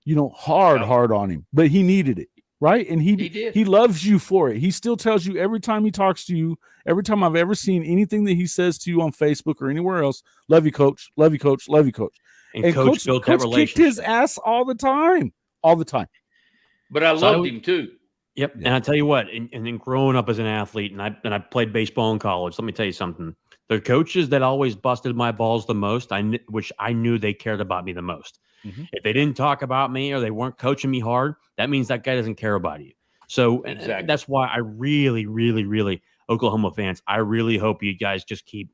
Hard on him, but he needed it, right? And he did. He loves you for it. He still tells you every time he talks to you, every time I've ever seen anything that he says to you on Facebook or anywhere else, love you, coach, love you, coach, love you, coach. And Coach built that relationship. Kicked his ass all the time. But I loved him too. Yep. Yeah. And I tell you what, and then growing up as an athlete, and I played baseball in college. Let me tell you something. The coaches that always busted my balls the most, which I knew they cared about me the most. Mm-hmm. If they didn't talk about me or they weren't coaching me hard, that means that guy doesn't care about you. So that's why I really, really, really, Oklahoma fans, I really hope you guys just keep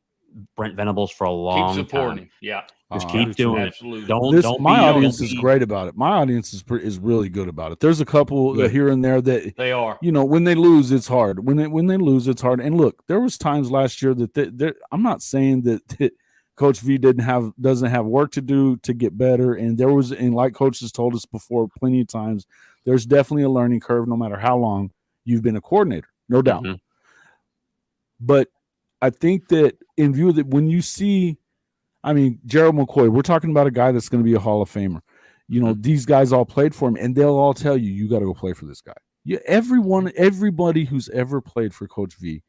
Brent Venables for a long time. Keep supporting him. Yeah. Just keep doing absolutely. it. My audience is great about it. My audience is really good about it. There's a couple here and there that they are. When they lose, it's hard. When they lose, it's hard. And look, there was times last year that I'm not saying that Coach V doesn't have work to do to get better. And there was, and like coaches told us before, plenty of times, there's definitely a learning curve, no matter how long you've been a coordinator, no doubt. Mm-hmm. But I think that in view of that, when you see, Gerald McCoy, we're talking about a guy that's going to be a Hall of Famer. These guys all played for him, and they'll all tell you got to go play for this guy. Yeah, everybody who's ever played for Coach V,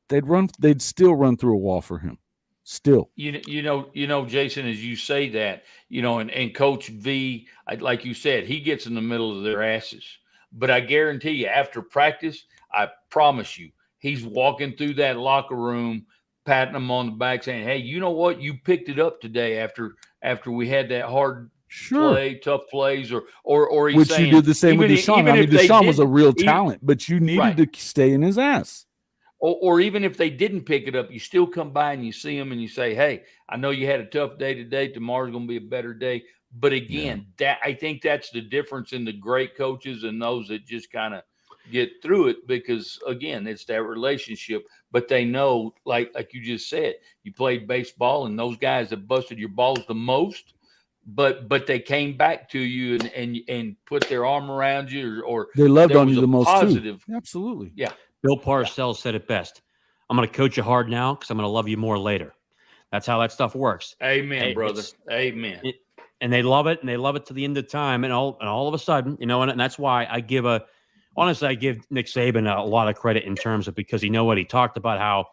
they'd still run through a wall for him. Still. Jason, as you say that, and Coach V, like you said, he gets in the middle of their asses. But I guarantee you, after practice, I promise you, he's walking through that locker room patting them on the back, saying, "Hey, you know what? You picked it up today after we had that hard play, tough plays," or he's which saying, you did the same with Deshaun. I mean, Deshaun was a real talent, but you needed to stay in his ass. Or even if they didn't pick it up, you still come by and you see them and you say, "Hey, I know you had a tough day today. Tomorrow's going to be a better day." But again, that I think that's the difference in the great coaches and those that just kind of get through it, because again, it's that relationship. But they know, like you just said, you played baseball, and those guys that busted your balls the most, but they came back to you and put their arm around you, or they loved on you the most positive. Too. Absolutely, yeah. Bill Parcells said it best. I'm going to coach you hard now because I'm going to love you more later. That's how that stuff works. Amen, brother. Amen. And they love it, and they love it to the end of time. And all of a sudden, and that's why I give Nick Saban a lot of credit in terms of, because he talked about how,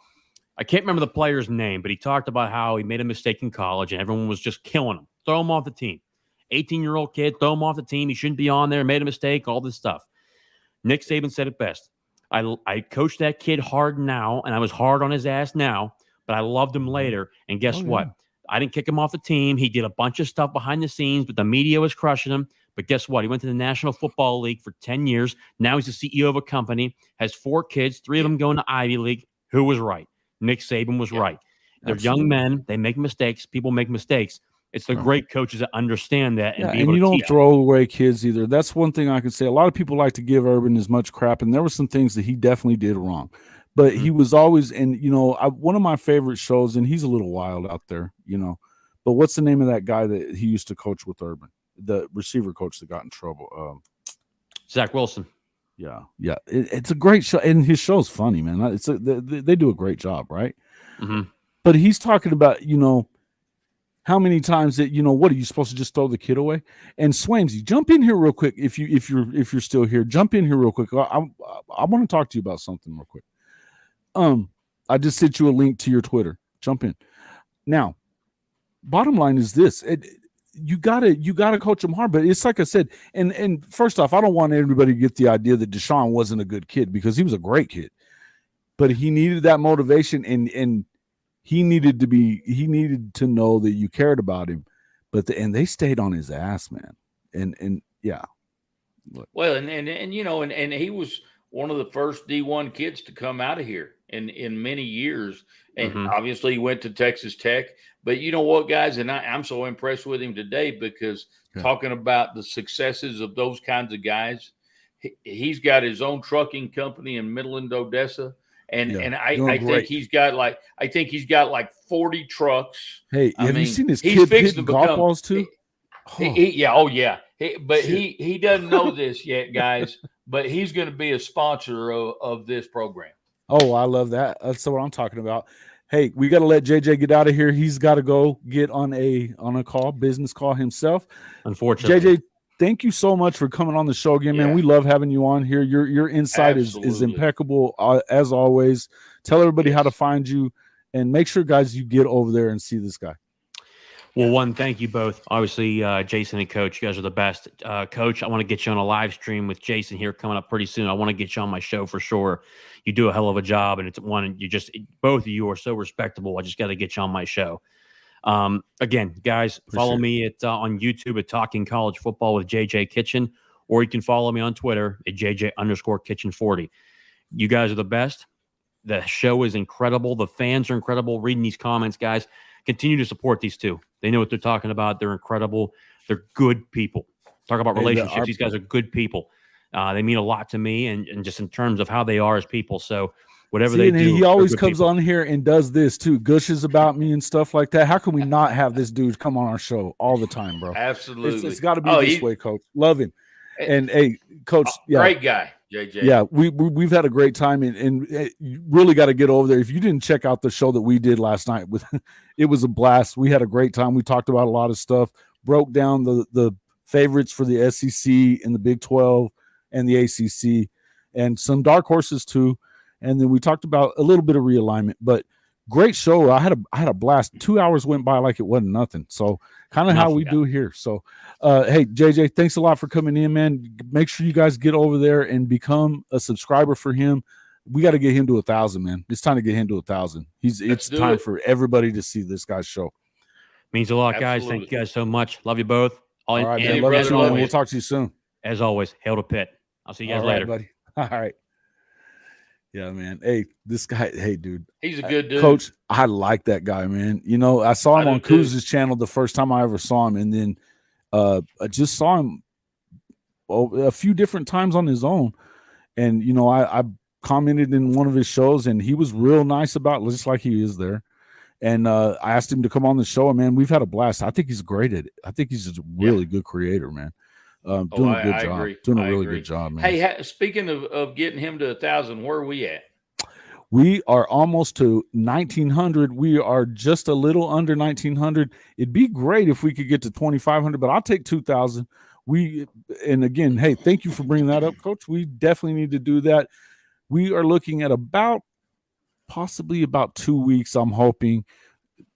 I can't remember the player's name, but he talked about how he made a mistake in college and everyone was just killing him. Throw him off the team. 18-year-old kid, throw him off the team. He shouldn't be on there, made a mistake, all this stuff. Nick Saban said it best. I coached that kid hard now, and I was hard on his ass now, but I loved him later. And guess what? I didn't kick him off the team. He did a bunch of stuff behind the scenes, but the media was crushing him. But guess what? He went to the National Football League for 10 years. Now he's the CEO of a company, has 4 kids, 3 of them going to Ivy League. Who was right? Nick Saban was right. They're young men. They make mistakes. People make mistakes. It's the great coaches that understand that. And you don't throw away kids either. That's one thing I can say. A lot of people like to give Urban as much crap, and there were some things that he definitely did wrong. But he was always, and one of my favorite shows, and he's a little wild out there, but what's the name of that guy that he used to coach with Urban? The receiver coach that got in trouble. Zach Wilson. Yeah. It's a great show, and his show's funny, man. They do a great job, right? Mm-hmm. But he's talking about, how many times that, what are you supposed to just throw the kid away? And Swainsey, jump in here real quick. If you're still here, jump in here real quick. I want to talk to you about something real quick. I just sent you a link to your Twitter. Jump in. Now, bottom line is this. You gotta coach them hard, but it's like I said, and first off, I don't want everybody to get the idea that Deshaun wasn't a good kid, because he was a great kid, but he needed that motivation, and he needed to know that you cared about him, and they stayed on his ass, man. And yeah. Well, and he was one of the first D1 kids to come out of here in many years. And obviously he went to Texas Tech. But you know what, guys? And I'm so impressed with him today, because talking about the successes of those kinds of guys, he's got his own trucking company in Midland, Odessa. And I think he's got like 40 trucks. Hey, have you seen this kid hitting golf balls too? He doesn't know this yet, guys, but he's going to be a sponsor of this program. Oh, I love that. That's what I'm talking about. Hey, we got to let JJ get out of here. He's got to go get on a business call himself. Unfortunately, JJ, thank you so much for coming on the show again, man. We love having you on here. Your insight is impeccable as always. Tell everybody how to find you, and make sure, guys, you get over there and see this guy. Well, thank you both. Obviously, Jason and Coach, you guys are the best. Coach, I want to get you on a live stream with Jason here coming up pretty soon. I want to get you on my show for sure. You do a hell of a job, and both of you are so respectable. I just got to get you on my show. Again, guys, follow me on YouTube at Talking College Football with JJ Kitchen, or you can follow me on Twitter at JJ_Kitchen40. You guys are the best. The show is incredible. The fans are incredible. Reading these comments, guys, continue to support these two. They know what they're talking about. They're incredible. They're good people. Talk about relationships. These guys are good people. They mean a lot to me, and just in terms of how they are as people. So whatever they do. He always comes on here and does this too. Gushes about me and stuff like that. How can we not have this dude come on our show all the time, bro? Absolutely. It's got to be this way, Coach. Love him. And hey, Coach, great guy, JJ. Yeah, we've had a great time, and you really got to get over there. If you didn't check out the show that we did last night, it was a blast. We had a great time. We talked about a lot of stuff, broke down the favorites for the SEC and the Big 12 and the ACC, and some dark horses too. And then we talked about a little bit of realignment, but great show. I had a blast. 2 hours went by like it wasn't nothing. So kind of how we do here. So, hey, JJ, thanks a lot for coming in, man. Make sure you guys get over there and become a subscriber for him. we got to get him to 1,000, man. It's time to get him to 1,000. It's time for everybody to see this guy's show. Means a lot, guys. Thank you guys so much. Love you both. All right, man. Love you too, man. We'll talk to you soon. As always, hail to Pitt. I'll see you guys later, buddy. All right. Yeah, man. Hey, this guy. Hey, dude. He's a good dude. Coach, I like that guy, man. You know, I saw him on Kuz's channel the first time I ever saw him, and then I just saw him a few different times on his own. And you know, I commented in one of his shows, and he was real nice about it, just like he is there. And I asked him to come on the show, and man, we've had a blast. I think he's great at it. I think he's a really good creator, man. Doing a good job. Doing a really good job, man. Hey, speaking of getting him to 1,000, where are we at? We are almost to 1,900. We are just a little under 1,900. It'd be great if we could get to 2,500, but I'll take 2,000. And again, hey, thank you for bringing that up, Coach. We definitely need to do that. We are looking at possibly about 2 weeks. I'm hoping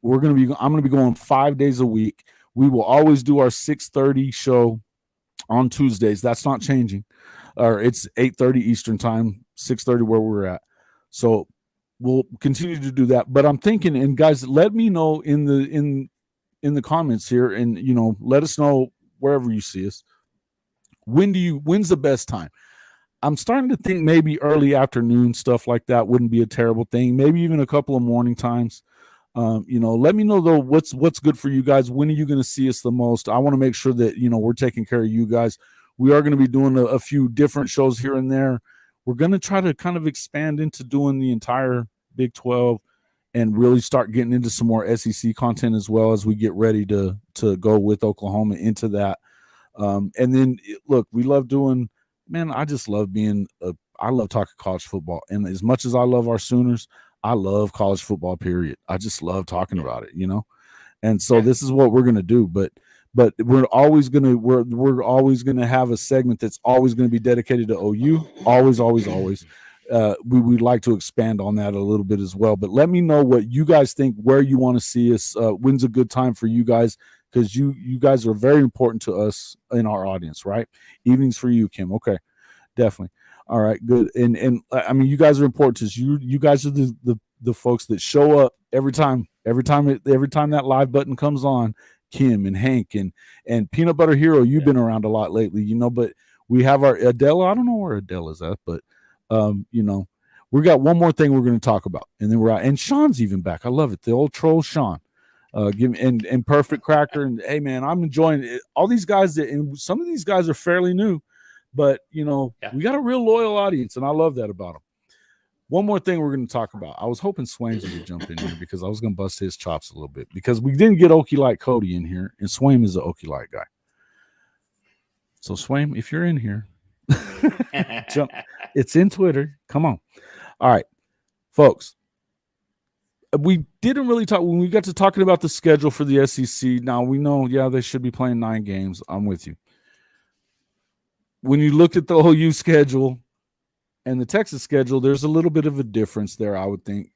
I'm going to be going 5 days a week. We will always do our 6:30 show on Tuesdays. That's not changing. Or it's 8:30 Eastern time, 6:30 where we're at. So we'll continue to do that. But I'm thinking, and guys, let me know in the comments here, and you know, let us know wherever you see us. When's the best time? I'm starting to think maybe early afternoon stuff like that wouldn't be a terrible thing. Maybe even a couple of morning times. You know, let me know though what's good for you guys. When are you going to see us the most? I want to make sure that, you know, we're taking care of you guys. We are going to be doing a few different shows here and there. We're going to try to kind of expand into doing the entire Big 12 and really start getting into some more SEC content as well as we get ready to go with Oklahoma into that. And then look, we love doing, man, I just love I love talking college football. And as much as I love our Sooners, I love college football, period. I just love talking about it, you know? And so this is what we're going to do. But we're always going to have a segment that's always going to be dedicated to OU. Always. We'd like to expand on that a little bit as well. But let me know what you guys think, where you want to see us. When's a good time for you guys? Because you guys are very important to us in our audience, right? Evenings for you, Kim. Okay, definitely. All right, good. And I mean, you guys are important to us. You guys are the folks that show up every time that live button comes on. Kim and Hank and Peanut Butter Hero, you've been around a lot lately, you know, but we have our Adela. I don't know where Adele is at, but you know, we got one more thing we're going to talk about, and then we're out. And Sean's even back. I love it. The old troll Sean. And Perfect Cracker. And hey man, I'm enjoying it. All these guys and some of these guys are fairly new, but you know, we got a real loyal audience, and I love that about them. One more thing we're going to talk about. I was hoping Swain would jump in here because I was going to bust his chops a little bit because we didn't get Okie Light Cody in here, and Swain is an Okie Light guy. So Swain, if you're in here, jump. It's in Twitter. Come on. All right, folks. We didn't really talk when we got to talking about the schedule for the SEC. Now we know, they should be playing 9 games. I'm with you. When you looked at the OU schedule and the Texas schedule, there's a little bit of a difference there, I would think.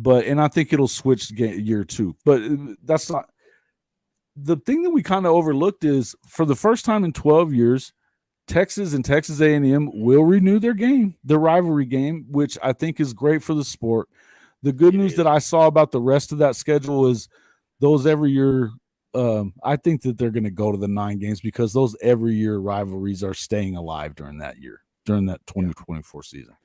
And I think it'll switch year 2. But that's not the thing that we kind of overlooked is for the first time in 12 years, Texas and Texas A&M will renew their rivalry game, which I think is great for the sport. The good news that I saw about the rest of that schedule is those every year. I think that they're going to go to the 9 games because those every year rivalries are staying alive during that year, during that 2024 season.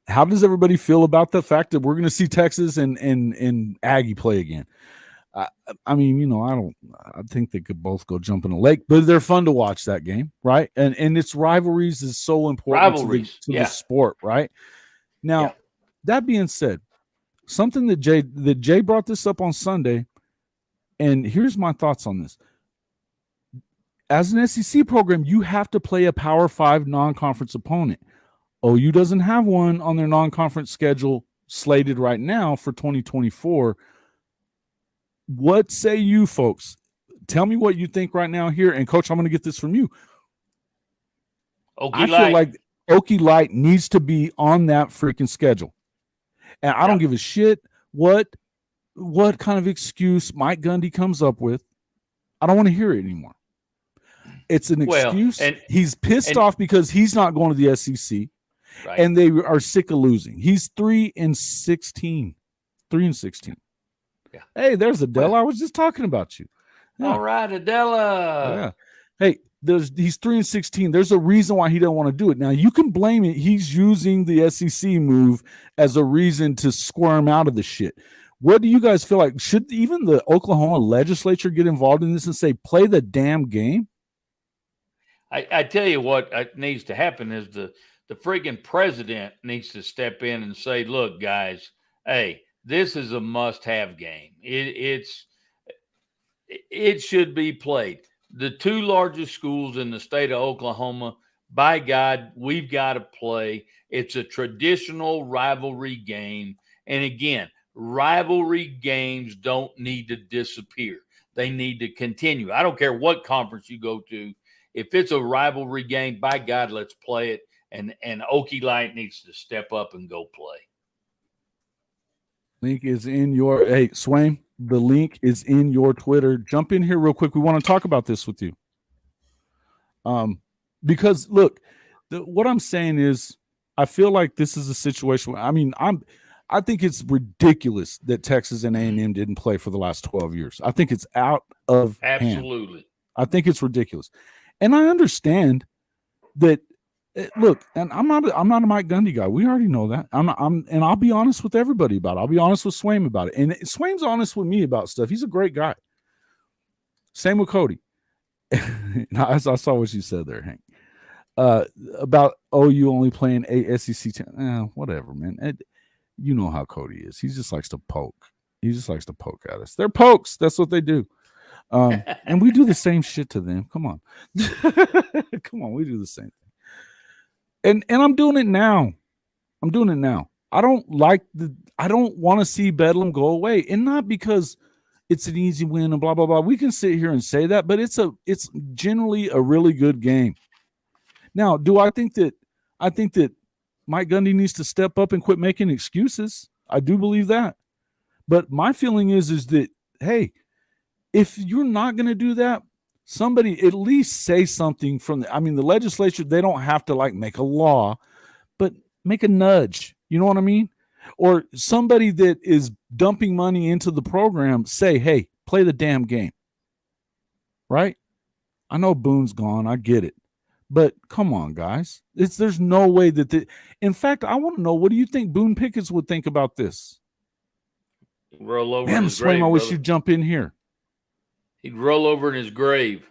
How does everybody feel about the fact that we're going to see Texas and Aggie play again? I mean, you know, I think they could both go jump in the lake, but they're fun to watch that game, right? And its rivalries is so important to the sport, right? Now, that being said, something that Jay brought this up on Sunday, and here's my thoughts on this. As an SEC program, you have to play a Power 5 non-conference opponent. OU doesn't have one on their non-conference schedule slated right now for 2024. What say you folks? Tell me what you think right now here. And Coach, I'm going to get this from you. I feel like Okie Light needs to be on that freaking schedule. And I don't give a shit what kind of excuse Mike Gundy comes up with. I don't want to hear it anymore. It's an excuse. He's pissed off because he's not going to the SEC, right. and they are sick of losing. He's 3-16. 3-16. Yeah. Hey, there's Adela. I was just talking about you. Yeah. All right, Adela. Yeah. Hey, he's 3-16. There's a reason why he doesn't want to do it. Now you can blame it. He's using the SEC move as a reason to squirm out of the shit. What do you guys feel like? Should even the Oklahoma legislature get involved in this and say, play the damn game? I tell you what needs to happen is the friggin' president needs to step in and say, look, guys, hey, this is a must-have game. It should be played. The two largest schools in the state of Oklahoma, by God, we've got to play. It's a traditional rivalry game. And again, rivalry games don't need to disappear. They need to continue. I don't care what conference you go to. If it's a rivalry game, by God, let's play it. And Okie Light needs to step up and go play. Link is in your Swain. The link is in your Twitter. Jump in here real quick. We want to talk about this with you. Because look, what I'm saying is, I feel like this is a situation. I think it's ridiculous that Texas and A&M didn't play for the last 12 years. I think it's out of absolutely hand. I think it's ridiculous, and I understand that. Look, and I'm not a Mike Gundy guy. We already know that. And I'll be honest with everybody about it. I'll be honest with Swain about it. And Swain's honest with me about stuff. He's a great guy. Same with Cody. I saw what you said there, Hank. About OU only playing 8 SEC teams. Whatever, man. You know how Cody is. He just likes to poke. He just likes to poke at us. They're pokes. That's what they do. And we do the same shit to them. Come on. Come on. We do the same thing. And I'm doing it now. I don't want to see Bedlam go away. And not because it's an easy win and blah, blah, blah. We can sit here and say that, but it's generally a really good game. Now, do I think that Mike Gundy needs to step up and quit making excuses? I do believe that. But my feeling is that, hey, if you're not going to do that, somebody at least say something from the legislature. They don't have to make a law, but make a nudge. You know what I mean? Or somebody that is dumping money into the program say, hey, play the damn game. Right? I know Boone's gone. I get it. But come on, guys. There's no way that in fact, I want to know, what do you think Boone Pickens would think about this? Roll over. Damn, Swain, I wish you'd jump in here. He'd roll over in his grave.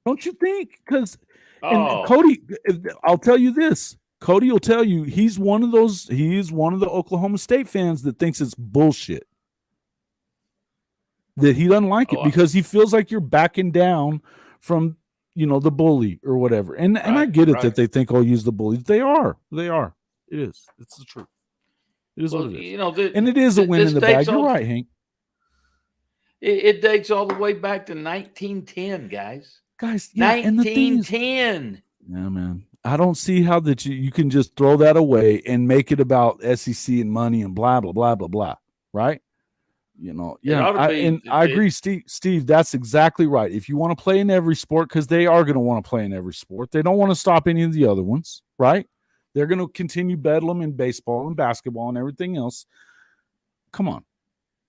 Don't you think? Because Cody, I'll tell you this. Cody will tell you he is one of the Oklahoma State fans that thinks it's bullshit. That he doesn't like it because he feels like you're backing down from, the bully or whatever. And I get it that they think use the bullies. They are. It is. It's the truth. It is what it is. And it is a win in the bag. You're right, Hank. It dates all the way back to 1910, guys. Yeah, 1910. Yeah, man. I don't see how that you can just throw that away and make it about SEC and money and blah, blah, blah, blah, blah. Right? I agree, Steve. That's exactly right. If you want to play in every sport, because they are going to want to play in every sport, they don't want to stop any of the other ones, right? They're going to continue bedlam in baseball and basketball and everything else. Come on.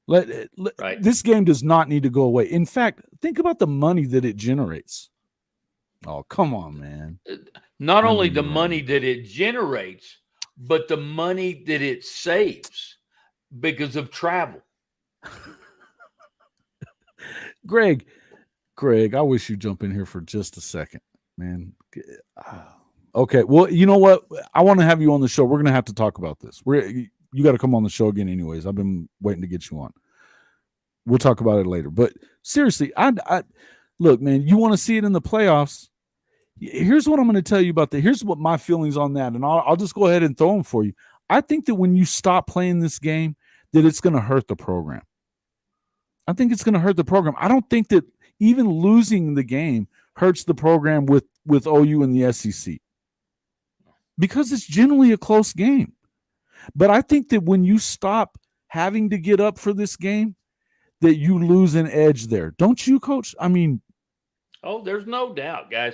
Right. This game does not need to go away. In fact, think about the money that it generates. Oh, come on, man. Not only the money that it generates, but the money that it saves because of travel. Greg, I wish you'd jump in here for just a second, man. Okay, well, you know what? I want to have you on the show. We're going to have to talk about this. You got to come on the show again anyways. I've been waiting to get you on. We'll talk about it later. But seriously, I look, man, you want to see it in the playoffs. Here's what I'm going to tell you about that. Here's what my feelings on that. And I'll just go ahead and throw them for you. I think that when you stop playing this game, that it's going to hurt the program. I think it's going to hurt the program. I don't think that even losing the game hurts the program with OU and the SEC because it's generally a close game. But I think that when you stop having to get up for this game, that you lose an edge there. Don't you, Coach? Oh, there's no doubt, guys.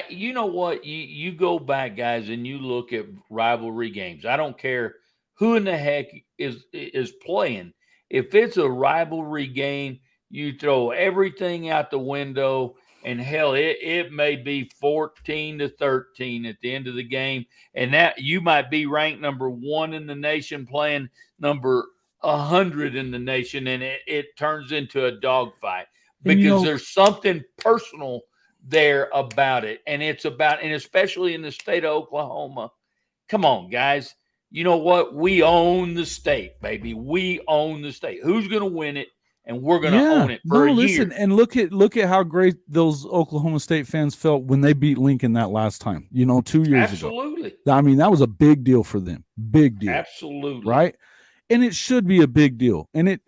You know what? You go back, guys, and you look at rivalry games. I don't care who in the heck is playing. If it's a rivalry game, you throw everything out the window, and hell, it may be 14-13 at the end of the game, and that you might be ranked number 1 in the nation, playing number 100 in the nation, and it turns into a dogfight because there's something personal there about it. And and especially in the state of Oklahoma, come on, guys. You know what? We own the state, baby. We own the state. Who's going to win it? And we're going to own it for a year. And look at how great those Oklahoma State fans felt when they beat Lincoln that last time, 2 years ago. Absolutely. I mean, that was a big deal for them. Big deal. Absolutely. Right? And it should be a big deal. And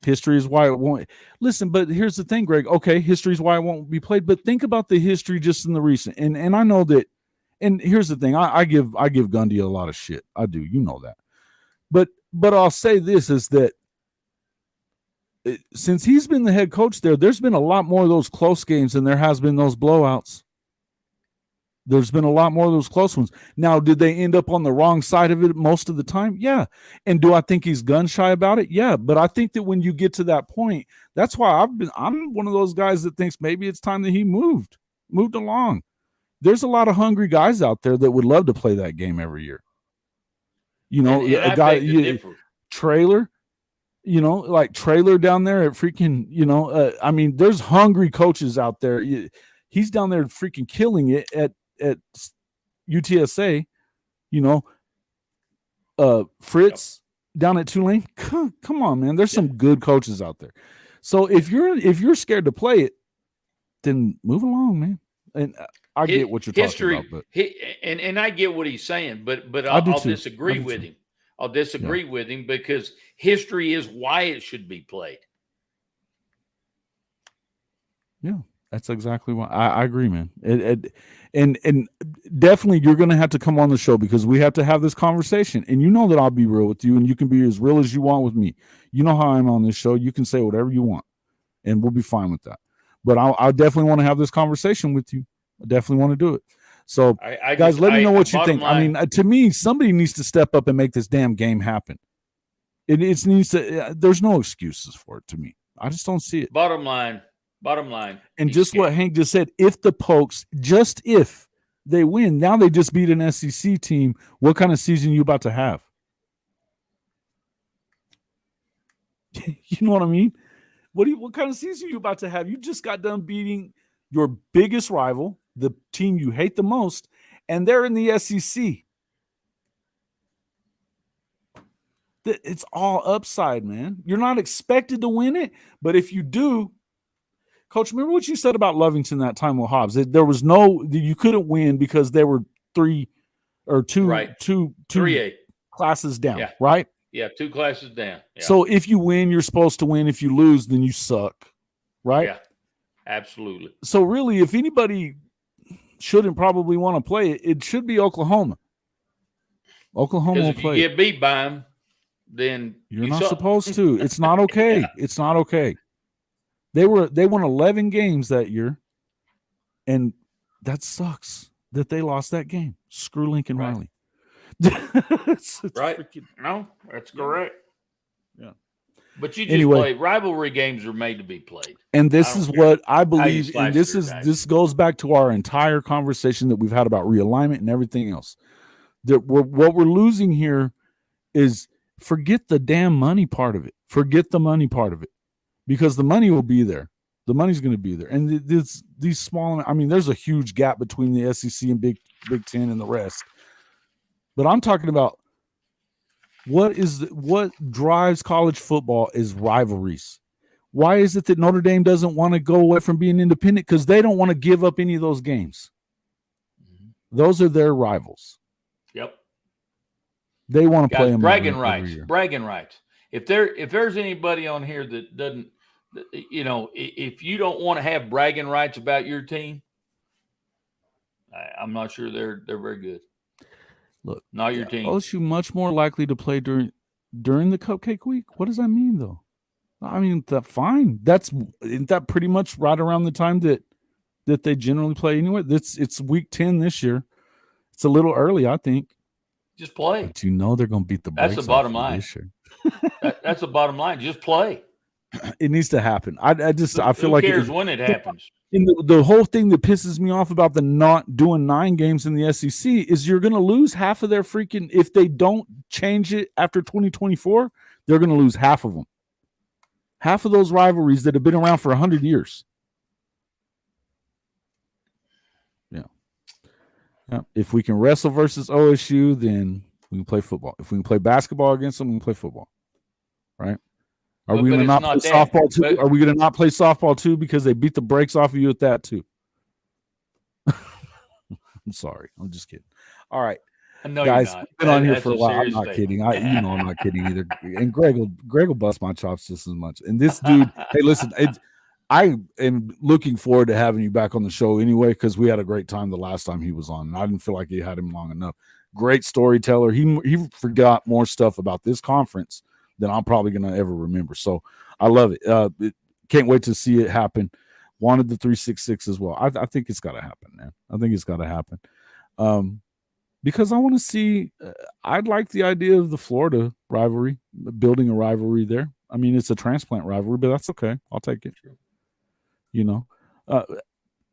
history is why it won't. Listen, but here's the thing, Greg. Okay, history is why it won't be played. But think about the history just in the recent. And I know that. And here's the thing. I give Gundy a lot of shit. I do. You know that. But I'll say this is that since he's been the head coach there's been a lot more of those close games than there has been those blowouts. There's been a lot more of those close ones. Now, did they end up on the wrong side of it most of the time? Yeah. And do I think he's gun shy about it? Yeah. But I think that when you get to that point, that's why I'm one of those guys that thinks maybe it's time that he moved along. There's a lot of hungry guys out there that would love to play that game every year. A guy, Trailer, like Trailer down there at freaking, I mean, there's hungry coaches out there. He's down there freaking killing it at UTSA, Fritz down at Tulane. Come on, man. There's some good coaches out there. So if you're scared to play it, then move along, man. And I get what you're talking about, but and I get what he's saying, but I'll disagree with him. I'll disagree with him because history is why it should be played. Yeah, that's exactly why. I agree, man. And definitely you're going to have to come on the show because we have to have this conversation. And you know that I'll be real with you, and you can be as real as you want with me. You know how I'm on this show. You can say whatever you want, and we'll be fine with that. But I definitely want to have this conversation with you. I definitely want to do it. So, guys, let me know what you think. I mean, to me, somebody needs to step up and make this damn game happen. It needs to. There's no excuses for it to me. I just don't see it. Bottom line. And just what Hank just said, if the Pokes, just if they win, now they just beat an SEC team, what kind of season are you about to have? You know what I mean? What kind of season are you about to have? You just got done beating your biggest rival, the team you hate the most, and they're in the SEC. It's all upside, man. You're not expected to win it, but if you do, Coach, remember what you said about Lovington that time with Hobbs? There was you couldn't win because they were two 3A classes down, right? Yeah, 2 classes down. Yeah. So if you win, you're supposed to win. If you lose, then you suck, right? Yeah, absolutely. So really, if anybody shouldn't probably want to play it, it should be Oklahoma. Oklahoma will play. If you get beat by them, then you're not supposed to. It's not okay. It's not okay. They won 11 games that year, and that sucks that they lost that game. Screw Lincoln Riley. it's right. No, that's correct. Yeah. But you just play. Rivalry games are made to be played. And this is what I believe. And this goes back to our entire conversation that we've had about realignment and everything else. What we're losing here is forget the damn money part of it. Forget the money part of it. Because the money will be there. The money's going to be there. And these small, I mean, there's a huge gap between the SEC and Big Ten and the rest. But I'm talking about what drives college football is rivalries. Why is it that Notre Dame doesn't want to go away from being independent? Because they don't want to give up any of those games. Those are their rivals. Yep. They want to play them. Bragging rights. If there's anybody on here that doesn't, if you don't want to have bragging rights about your team, I'm not sure they're very good. Look, not your team. OSU much more likely to play during the Cupcake Week. What does that mean, though? I mean, fine. Isn't that pretty much right around the time that that they generally play anyway. It's week 10 this year. It's a little early, I think. Just play. But you know they're going to beat the brakes That's the bottom off line. this year. That's the bottom line. Just play. It needs to happen. I feel Who like cares when it happens? And the whole thing that pisses me off about the not doing 9 games in the SEC is you're going to lose half of their freaking, if they don't change it after 2024, they're going to lose half of them. Half of those rivalries that have been around for 100 years. Yeah. If we can wrestle versus OSU, then we can play football. If we can play basketball against them, we can play football. Right? Are we going to not play softball too? Are we going to not play softball too because they beat the brakes off of you at that too? I'm sorry. I'm just kidding. All right. No, guys, you're not. I've been on here That's for a while. I'm not kidding. I'm not kidding either. And Greg will bust my chops just as much. And this dude, hey, listen, I am looking forward to having you back on the show anyway, because we had a great time the last time he was on. And I didn't feel like he had him long enough. Great storyteller. He forgot more stuff about this conference than I'm probably going to ever remember. So I love it. Can't wait to see it happen. Wanted the 366 as well. I think it's got to happen, man. I think it's got to happen. Because I want to see, I'd like the idea of the Florida rivalry, building a rivalry there. I mean, it's a transplant rivalry, but that's okay. I'll take it. You know,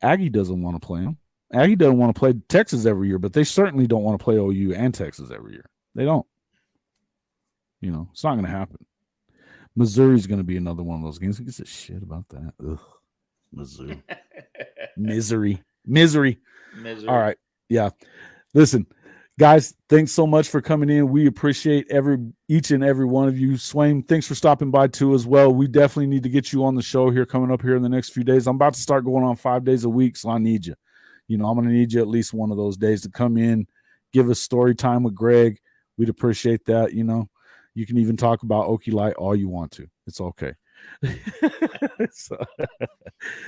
Aggie doesn't want to play them. Aggie doesn't want to play Texas every year, but they certainly don't want to play OU and Texas every year. They don't. You know, it's not going to happen. Missouri's going to be another one of those games. Who gives a shit about that? Ugh. Missouri. Misery. All right. Yeah. Listen, guys, thanks so much for coming in. We appreciate each and every one of you. Swain, thanks for stopping by too as well. We definitely need to get you on the show here coming up here in the next few days. I'm about to start going on 5 days a week, so I need you. You know, I'm going to need you at least one of those days to come in, give us story time with Greg. We'd appreciate that. You know, you can even talk about Okie Light all you want to. It's okay. So,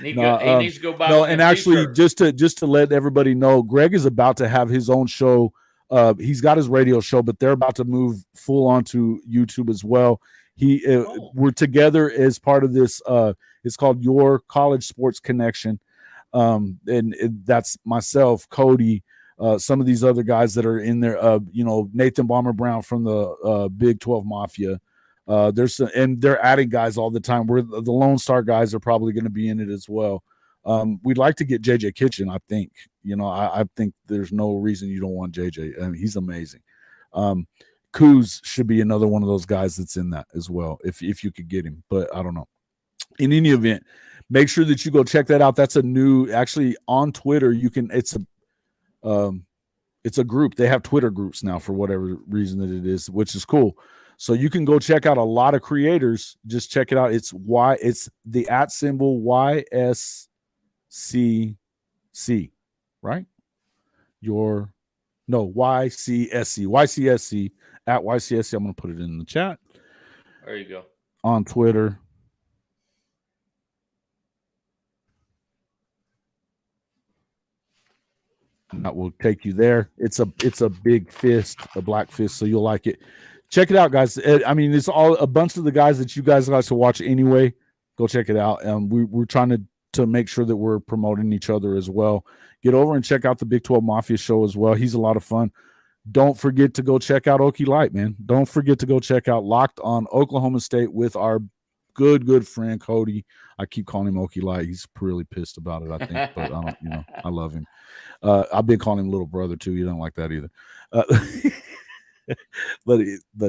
he needs to go buy. No, and actually, just to let everybody know, Greg is about to have his own show. He's got his radio show, but they're about to move full onto YouTube as well. We're together as part of this. It's called Your College Sports Connection, and that's myself, Cody, some of these other guys that are in there. You know, Nathan Bomber Brown from the Big 12 Mafia. And they're adding guys all the time. We're the Lone Star guys are probably going to be in it as well. We'd like to get JJ I think. You know, I think there's no reason you don't want JJ. I mean, he's amazing. Kuz should be another one of those guys that's in that as well, if you could get him. But I don't know. In any event, make sure that you go check that out. That's a new, actually on Twitter. You can. It's a group. They have Twitter groups now for whatever reason that it is, which is cool. So you can go check out a lot of creators. Just check it out. It's the @ YSCC, right? YCSC at YCSC. I'm going to put it in the chat. There you go. On Twitter. And that will take you there. It's a big fist, a black fist, so you'll like it. Check it out, guys. I mean, it's all a bunch of the guys that you guys like to watch anyway. Go check it out. We're trying to make sure that we're promoting each other as well. Get over and check out the Big 12 Mafia show as well. He's a lot of fun. Don't forget to go check out Okie Light, man. Don't forget to go check out Locked on Oklahoma State with our good friend Cody. I keep calling him Okie Light. He's really pissed about it, I think, but I don't, you know, I love him. I've been calling him little brother too. You don't like that either. But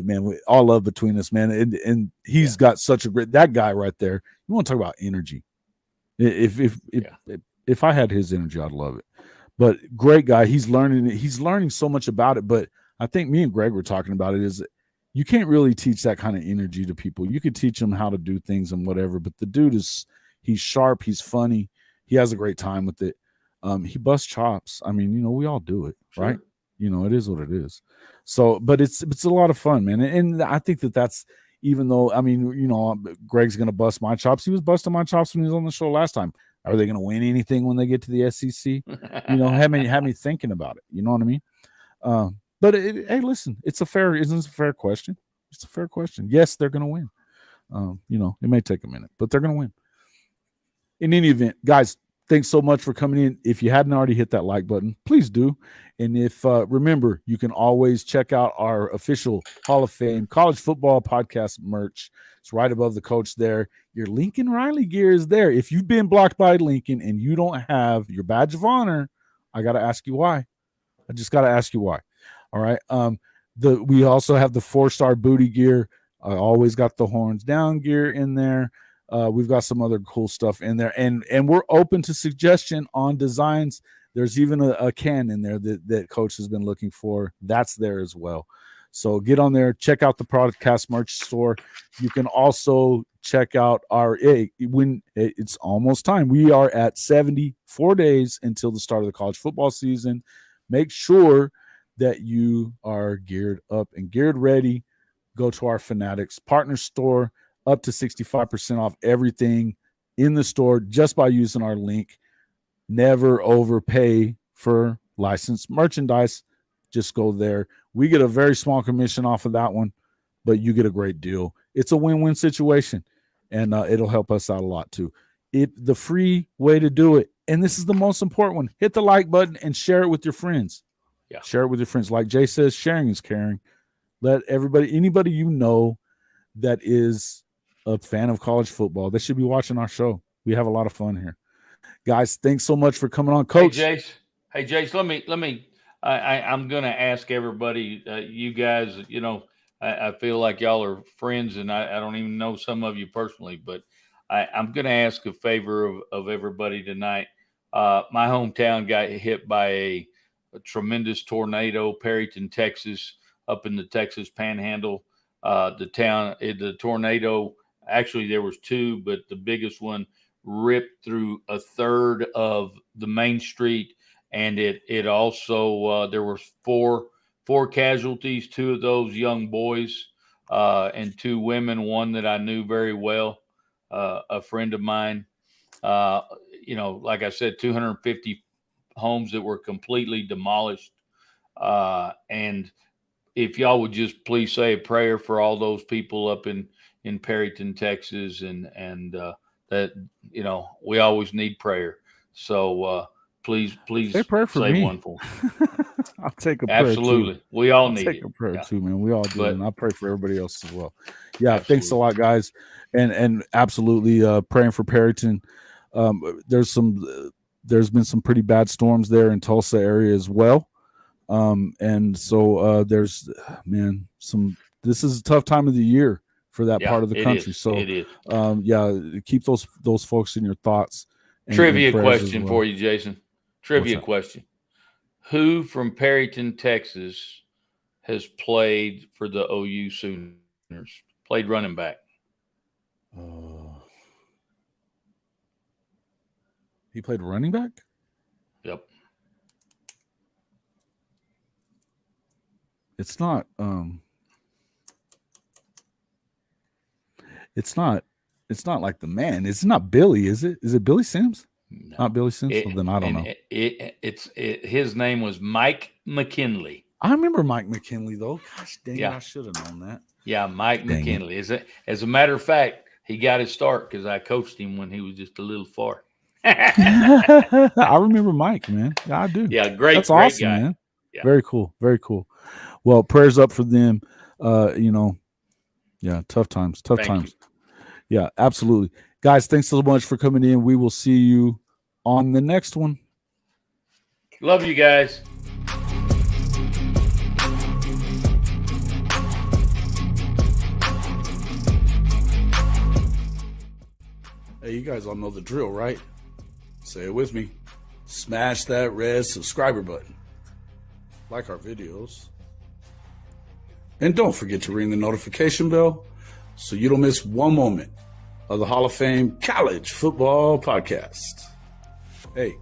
man, we all love between us, man. And he's got such a great, that guy right there. You want to talk about energy. If I had his energy, I'd love it. But great guy. He's learning so much about it. But I think me and Greg were talking about it is you can't really teach that kind of energy to people. You could teach them how to do things and whatever, but the dude he's sharp. He's funny. He has a great time with it. He busts chops. I mean, you know, we all do it, sure. Right? You know, it is what it is. So, but it's a lot of fun, man. And I think that's, even though, I mean, you know, Greg's going to bust my chops. He was busting my chops when he was on the show last time. Are they going to win anything when they get to the SEC? You know, have me thinking about it. You know what I mean? But hey, listen, isn't it a fair question? It's a fair question. Yes, they're going to win. You know, it may take a minute, but they're going to win. In any event, guys, thanks so much for coming in. If you hadn't already hit that like button, please do. And if remember, you can always check out our official Hall of Fame college football podcast merch. It's right above the coach there. Your Lincoln Riley gear is there. If you've been blocked by Lincoln and you don't have your badge of honor, I got to ask you why. I just got to ask you why. All right. We also have the 4-star booty gear. I always got the horns down gear in there. We've got some other cool stuff in there, and we're open to suggestion on designs. There's even a can in there that Coach has been looking for. That's there as well. So get on there, check out the podcast merch store. You can also check out when it's almost time. We are at 74 days until the start of the college football season. Make sure that you are geared up and geared ready. Go to our Fanatics partner store, up to 65% off everything in the store just by using our link. Never overpay for licensed merchandise. Just go there. We get a very small commission off of that one, but you get a great deal. It's a win-win situation, and it'll help us out a lot too. The free way to do it, and this is the most important one, hit the like button and share it with your friends. Yeah. Share it with your friends. Like Jay says, sharing is caring. Let anybody you know that is a fan of college football, they should be watching our show. We have a lot of fun here. Guys, thanks so much for coming on, Coach. Hey, Jace, let me I'm going to ask everybody, you guys, I feel like y'all are friends, and I don't even know some of you personally, but I'm going to ask a favor of everybody tonight. My hometown got hit by a tremendous tornado, Perryton, Texas, up in the Texas Panhandle. The tornado, actually there was two, but the biggest one ripped through a third of the main street. And it also, there were four casualties, two of those young boys and two women, one that I knew very well, a friend of mine. Like I said, 250 homes that were completely demolished. And if y'all would just please say a prayer for all those people up in Perryton, Texas, and that, we always need prayer. So, please say prayer for say me. one for me. I'll take a prayer. Absolutely. Too. We all need take it. a prayer yeah. too, man. We all do, and I pray for everybody else as well. Yeah, absolutely. Thanks a lot, guys, and absolutely praying for Perryton. There's been some pretty bad storms there in Tulsa area as well, and so this is a tough time of the year for that part of the country. So it is. Keep those folks in your thoughts. Trivia question for you, Jason. Trivia question. Who from Perryton, Texas has played for the OU Sooners? Played running back. He played running back? Yep. It's not like the man. It's not Billy, is it? Is it Billy Sims? No. Not Billy Sims? Well, then I don't know. His name was Mike McKinley. I remember Mike McKinley, though. Gosh dang it, I should have known that. Yeah, Mike McKinley. As a matter of fact, he got his start because I coached him when he was just a little far. I remember Mike, man. Yeah, I do. Yeah, great. That's great awesome, guy. man. Yeah. Very cool. Very cool. Well, prayers up for them. Tough times. Thank you. Yeah, absolutely. Guys, thanks so much for coming in. We will see you on the next one. Love you guys. Hey, you guys all know the drill, right? Say it with me. Smash that red subscriber button. Like our videos. And don't forget to ring the notification bell so you don't miss one moment of the Hall of Fame College Football Podcast. Hey,